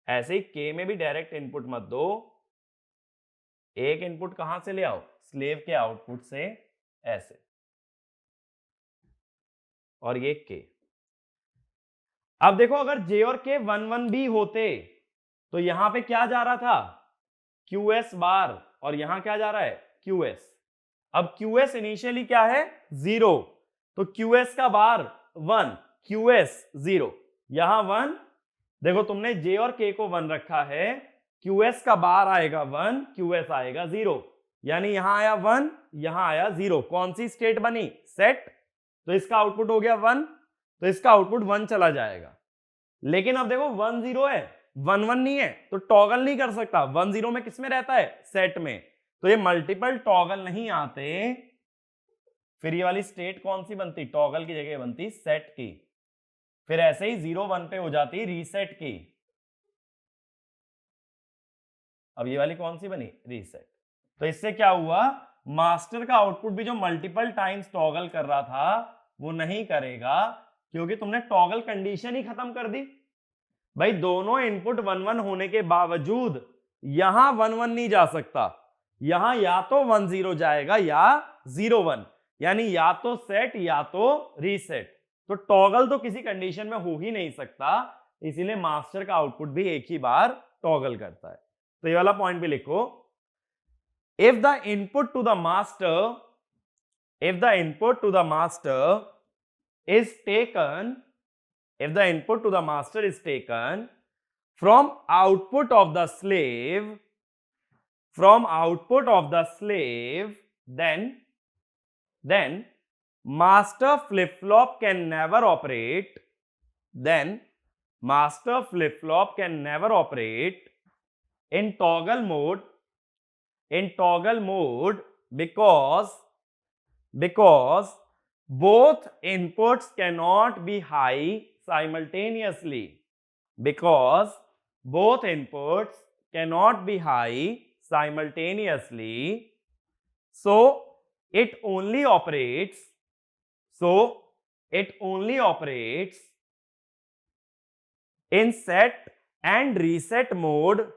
ऐसे ही के में भी डायरेक्ट इनपुट मत दो, एक इनपुट कहां से ले आओ, स्लेव के आउटपुट से, ऐसे, और ये के। अब देखो अगर जे और के 1-1 भी होते तो यहां पे क्या जा रहा था, QS बार, और यहां क्या जा रहा है QS। अब QS इनिशियली क्या है 0, तो QS का बार 1, QS 0, यहां 1, देखो तुमने J और K को 1 रखा है, QS का बार आएगा 1, QS आएगा 0, यानी यहां आया 1, यहां आया 0, कौन सी स्टेट बनी, सेट, तो इसका आउटपुट हो गया 1, तो इसका आउटपुट 1 चला जाएगा। लेकिन अब देखो 1 0 है, 1-1 नहीं है, तो टॉगल नहीं कर सकता, 1 0 में किसमें रहता है, सेट में, तो ये मल्टीपल टॉगल नहीं आते, फिर ये वाली स्टेट कौन सी बनती, टॉगल की जगह बनती सेट की, फिर ऐसे ही 0-1 पे हो जाती रीसेट की। अब ये वाली कौन सी बनी, रीसेट। तो इससे क्या हुआ, मास्टर का आउटपुट भी जो मल्टीपल टाइम्स टॉगल कर रहा था वो नहीं करेगा, क्योंकि तुमने टॉगल कंडीशन ही खत्म कर दी। भाई दोनों इनपुट 1-1 होने के बावजूद यहां 1-1 नहीं जा सकता, यहां या तो 1 0 जाएगा या 0 1, यानी या तो सेट या तो रीसेट, तो टॉगल तो किसी कंडीशन में हो ही नहीं सकता, इसीलिए मास्टर का आउटपुट भी एक ही बार टॉगल करता है। तो ये वाला पॉइंट भी लिखो, if the input to the master is taken, if the input to the master is taken from output of the slave then master flip flop can never operate, then master flip flop can never operate in toggle mode because both inputs cannot be high simultaneously, because both inputs cannot be high simultaneously, so it only operates in set and reset mode,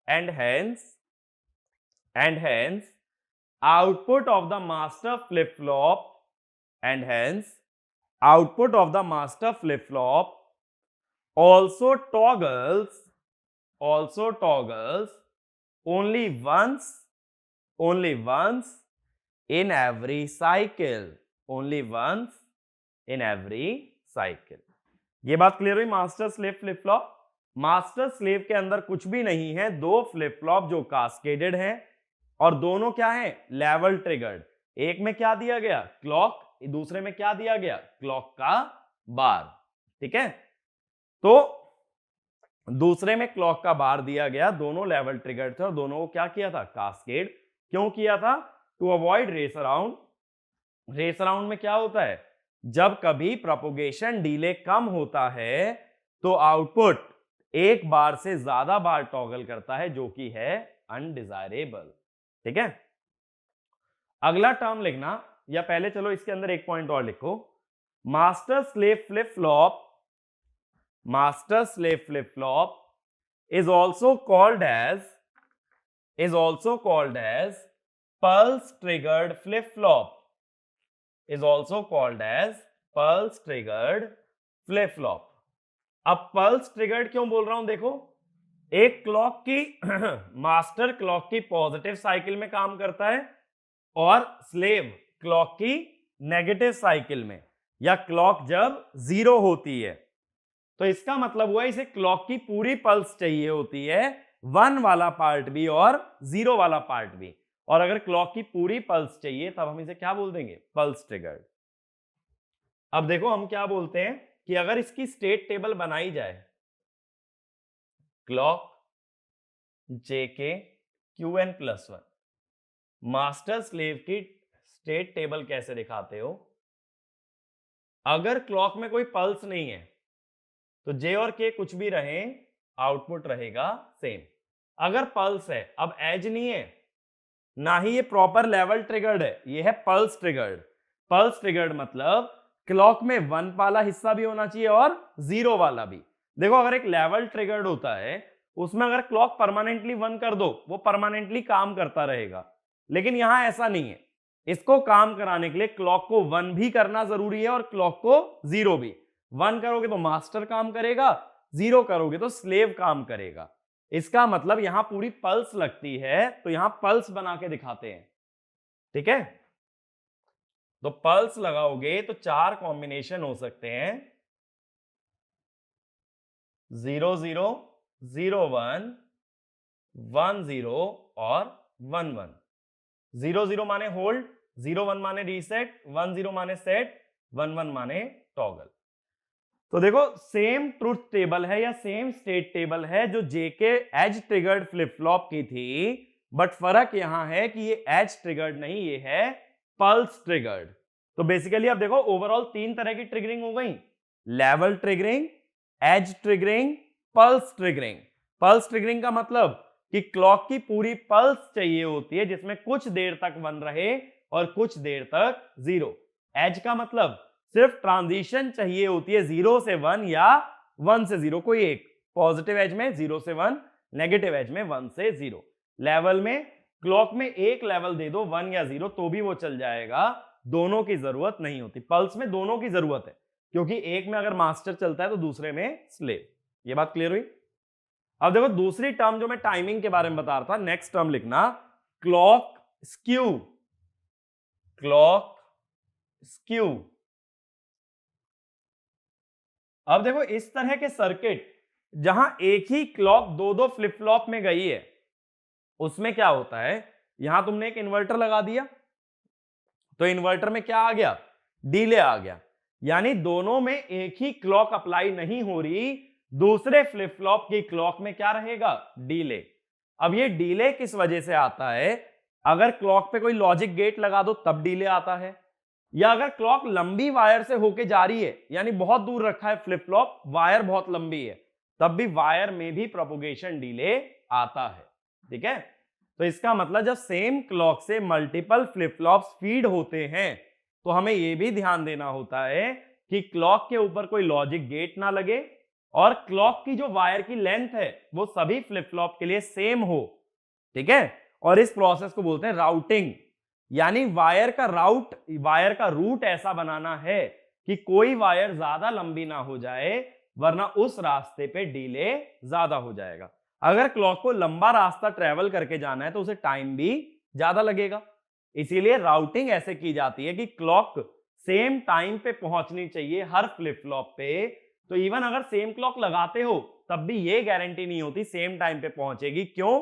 and hence output of the master flip flop also toggles only once in every cycle, ये बात clear हुई। Master slave flip flop, master slave के अंदर कुछ भी नहीं है, दो फ्लिप फ्लॉप जो कास्केडेड हैं और दोनों क्या है, लेवल ट्रिगर्ड। एक में क्या दिया गया, क्लॉक, दूसरे में क्या दिया गया, क्लॉक का बार। ठीक है, तो दूसरे में क्लॉक का बार दिया गया, दोनों लेवल ट्रिगर्ड थे और दोनों को क्या किया था, कास्केड। क्यों किया था, to avoid race around. Race around में क्या होता है, जब कभी प्रोपोगेशन डिले कम होता है तो आउटपुट एक बार से ज्यादा बार टॉगल करता है, जो कि है अनडिजायरेबल। ठीक है, अगला टर्म लिखना, या पहले चलो इसके अंदर एक पॉइंट और लिखो। Master slave flip flop is also called as pulse triggered flip flop, अब पल्स ट्रिगर्ड क्यों बोल रहा हूं, देखो, एक क्लॉक की मास्टर क्लॉक की पॉजिटिव साइकिल में काम करता है और स्लेव क्लॉक की नेगेटिव साइकिल में, या क्लॉक जब 0 होती है, तो इसका मतलब हुआ इसे क्लॉक की पूरी पल्स चाहिए होती है, 1 वाला पार्ट भी और 0 वाला पार्ट भी। और अगर क्लॉक की पूरी पल्स चाहिए तब हम इसे क्या बोल देंगे, पल्स ट्रिगर्ड। अब देखो हम क्या बोलते हैं कि अगर इसकी स्टेट टेबल बनाई जाए, क्लॉक जेके क्यूएन प्लस 1, मास्टर स्लेव की स्टेट टेबल कैसे दिखाते हो, अगर क्लॉक में कोई पल्स नहीं है तो जे और के कुछ भी रहे, आउटपुट रहेगा सेम। अगर पल्स है, अब एज नहीं है, ना ही ये प्रॉपर लेवल ट्रिगर्ड है, ये है पल्स ट्रिगर्ड। पल्स ट्रिगर्ड मतलब क्लॉक में 1 वाला हिस्सा भी होना चाहिए और 0 वाला भी। देखो अगर एक लेवल ट्रिगर्ड होता है, उसमें अगर क्लॉक परमानेंटली 1 कर दो, वो परमानेंटली काम करता रहेगा, लेकिन यहां ऐसा नहीं है। इसको काम कराने के लिए क्लॉक को 1 भी करना जरूरी है और क्लॉक को 0 भी। 1 करोगे तो मास्टर काम करेगा, 0 करोगे तो स्लेव काम करेगा। इसका मतलब यहां पूरी पल्स लगती है, तो यहां पल्स बना के दिखाते हैं। ठीक है, तो पल्स लगाओगे तो 4 कॉम्बिनेशन हो सकते हैं, 0 0 0 1 1 0 और 1 1। 0 0 माने होल्ड, 0 1 माने रीसेट, 1 0 माने सेट, 1 1 माने टॉगल। तो देखो सेम ट्रुथ टेबल है या सेम स्टेट टेबल है जो जेके एज ट्रिगर्ड फ्लिप फ्लॉप की थी, बट फर्क यहां है कि ये एज ट्रिगर्ड नहीं, ये है पल्स ट्रिगर्ड। तो बेसिकली अब देखो ओवरऑल 3 तरह की ट्रिगरिंग हो गई, level triggering, edge triggering, pulse triggering. Pulse triggering का मतलब कि क्लॉक की पूरी पल्स चाहिए होती है जिसमें कुछ देर तक 1 रहे और कुछ देर तक 0। एज का मतलब सिर्फ ट्रांजिशन चाहिए होती है 0 से 1 या 1 से 0, कोई एक, पॉजिटिव एज में 0 से 1, नेगेटिव एज में 1 से 0। लेवल में क्लॉक में एक लेवल दे दो 1 या 0 तो भी वो चल जाएगा, दोनों की जरूरत नहीं होती। पल्स में दोनों की जरूरत है, क्योंकि एक में अगर मास्टर चलता है तो दूसरे में स्लेव। ये बात क्लियर हुई। अब देखो दूसरी टर्म जो मैं टाइमिंग के बारे में बता रहा था, नेक्स्ट टर्म लिखना, क्लॉक स्क्यू। Clock skew. अब देखो इस तरह के सर्किट जहां एक ही क्लॉक 2-2 फ्लिप फ्लॉप में गई है, उसमें क्या होता है, यहां तुमने एक इन्वर्टर लगा दिया तो इन्वर्टर में क्या आ गया, डिले आ गया, यानी दोनों में एक ही क्लॉक अप्लाई नहीं हो रही, दूसरे फ्लिप फ्लॉप की क्लॉक में क्या रहेगा, डिले। अब ये डिले किस वजह से आता है, अगर क्लॉक पे कोई लॉजिक गेट लगा दो तब डिले आता है, या अगर क्लॉक लंबी वायर से होके जा रही है, यानी बहुत दूर रखा है फ्लिप फ्लॉप, वायर बहुत लंबी है, तब भी वायर में भी प्रोपोगेशन डिले आता है। ठीक है, तो इसका मतलब जब सेम क्लॉक से मल्टीपल फ्लिप फ्लॉप्स फीड होते हैं तो हमें यह भी ध्यान देना होता है कि क्लॉक के ऊपर कोई लॉजिक गेट ना लगे और क्लॉक की जो वायर की लेंथ है वो सभी फ्लिप फ्लॉप के लिए सेम हो। ठीक है, और इस प्रोसेस को बोलते हैं राउटिंग, यानी वायर का रूट ऐसा बनाना है कि कोई वायर ज्यादा लंबी ना हो जाए, वरना उस रास्ते पे डिले ज्यादा हो जाएगा। अगर क्लॉक को लंबा रास्ता ट्रेवल करके जाना है तो उसे टाइम भी ज्यादा लगेगा, इसीलिए राउटिंग ऐसे की जाती है कि क्लॉक सेम टाइम पे पहुंचनी चाहिए हर फ्लिप फ्लॉप पे। तो इवन अगर सेम क्लॉक लगाते हो तब भी ये गारंटी नहीं होती सेम टाइम पे पहुंचेगी। क्यों?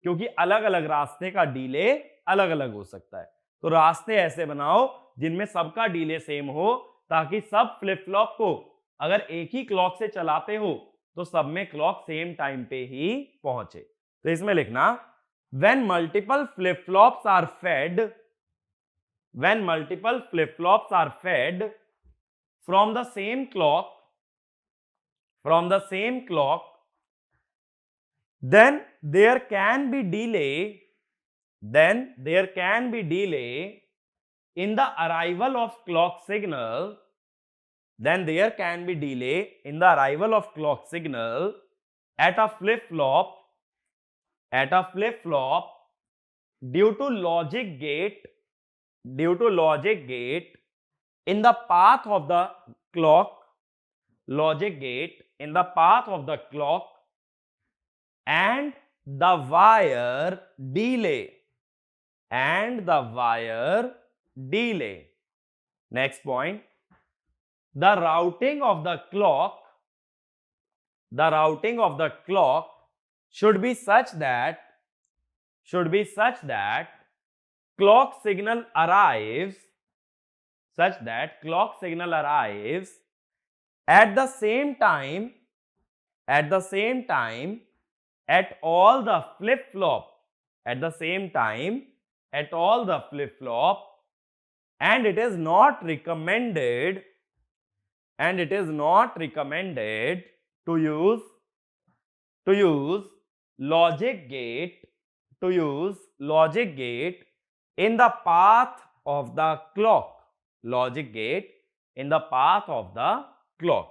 क्योंकि अलग अलग रास्ते का डिले अलग अलग हो सकता है। तो रास्ते ऐसे बनाओ जिनमें सबका डिले सेम हो, ताकि सब फ्लिप फ्लॉप को अगर एक ही क्लॉक से चलाते हो तो सब में क्लॉक सेम टाइम पे ही पहुंचे। तो इसमें लिखना, when multiple flip flops are fed from the same clock then there can be delay in the arrival of clock signal at a flip flop due to logic gate in the path of the clock and the wire delay. Next point, the routing of the clock should be such that clock signal arrives at the same time at all the flip flop and it is not recommended to use logic gate in the path of the clock.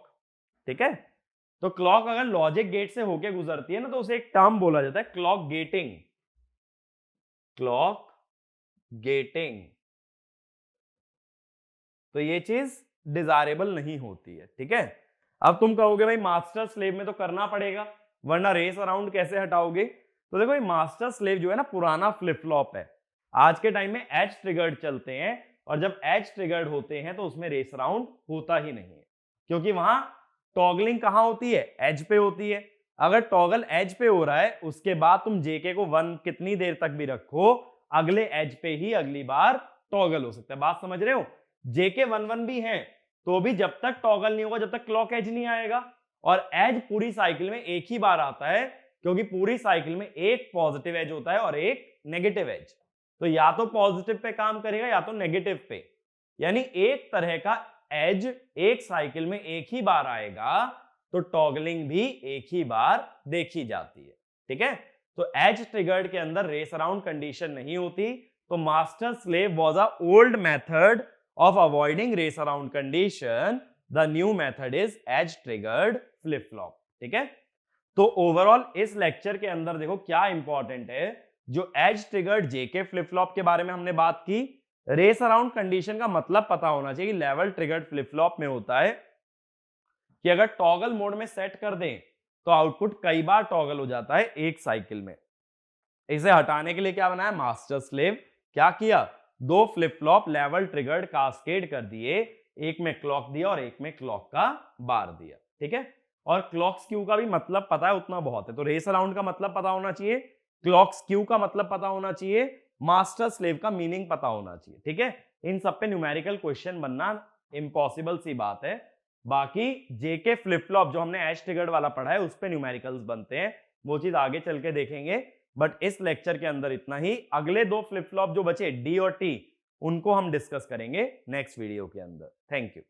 ठीक है, तो clock अगर logic gate से होके गुजरती है ना तो उसे एक टर्म बोला जाता है क्लॉक गेटिंग। तो ये चीज डिजायरेबल नहीं होती है। ठीक है, अब तुम कहोगे भाई मास्टर स्लेव में तो करना पड़ेगा, वरना रेस अराउंड कैसे हटाओगे? तो देखो, ये मास्टर स्लेव जो है ना पुराना फ्लिप फ्लॉप है, आज के टाइम में एज ट्रिगर्ड चलते हैं, और जब एज ट्रिगर्ड होते हैं तो उसमें रेस अराउंड होता ही नहीं है, क्योंकि वहां टॉगलिंग कहां होती है, एज पे होती है। अगर टॉगल एज पे हो रहा है उसके बाद तुम जेके को 1 कितनी देर तक भी रखो, अगले एज पे ही अगली बार टॉगल हो सकता है। बात समझ रहे हो? जेके 1 भी है तो भी जब तक टॉगल नहीं होगा, जब तक क्लॉक एज नहीं आएगा। और एज पूरी साइकिल में एक ही बार आता है, क्योंकि पूरी साइकिल में एक पॉजिटिव एज होता है और एक नेगेटिव एज। तो या तो पॉजिटिव पे काम करेगा या तो नेगेटिव पे, यानी एक तरह का एज एक साइकिल में एक ही बार आएगा, तो टॉगलिंग भी एक ही बार देखी जाती है। ठीक है, तो एज ट्रिगर्ड के अंदर रेस अराउंड कंडीशन नहीं होती। तो master slave was a old method of avoiding race around condition. The new method is edge triggered flip flop. ठीक है, तो ओवरऑल इस लेक्चर के अंदर देखो क्या इंपॉर्टेंट है। जो edge triggered JK flip flop के बारे में हमने बात की, रेस अराउंड कंडीशन का मतलब पता होना चाहिए। लेवल ट्रिगर्ड फ्लिप फ्लॉप में होता है कि अगर टॉगल मोड में सेट कर दें तो आउटपुट कई बार टॉगल हो जाता है एक साइकिल में। इसे हटाने के लिए क्या बनाया मास्टर स्लेव? क्या किया, 2 flip flop level triggered cascade कर दिए, एक में क्लॉक दिया और एक में क्लॉक का बार दिया। ठीक है, और क्लॉक स्क्यू का भी मतलब पता है, उतना बहुत है। तो रेस अराउंड का मतलब पता होना चाहिए क्लॉक स्क्यू का मतलब पता होना चाहिए, मास्टर स्लेव का मीनिंग पता होना चाहिए, ठीक है। इन सब पे न्यूमेरिकल क्वेश्चन बनना इम्पॉसिबल सी बात है। बाकी जेके फ्लिप फ्लॉप जो हमने एज ट्रिगर्ड वाला पढ़ा है उस पे न्यूमेरिकल्स बनते हैं, वो चीज आगे चल के देखेंगे। बट इस लेक्चर के अंदर इतना ही। अगले दो फ्लिप फ्लॉप जो बचे डी और टी, उनको हम डिस्कस करेंगे नेक्स्ट वीडियो के अंदर। Thank you.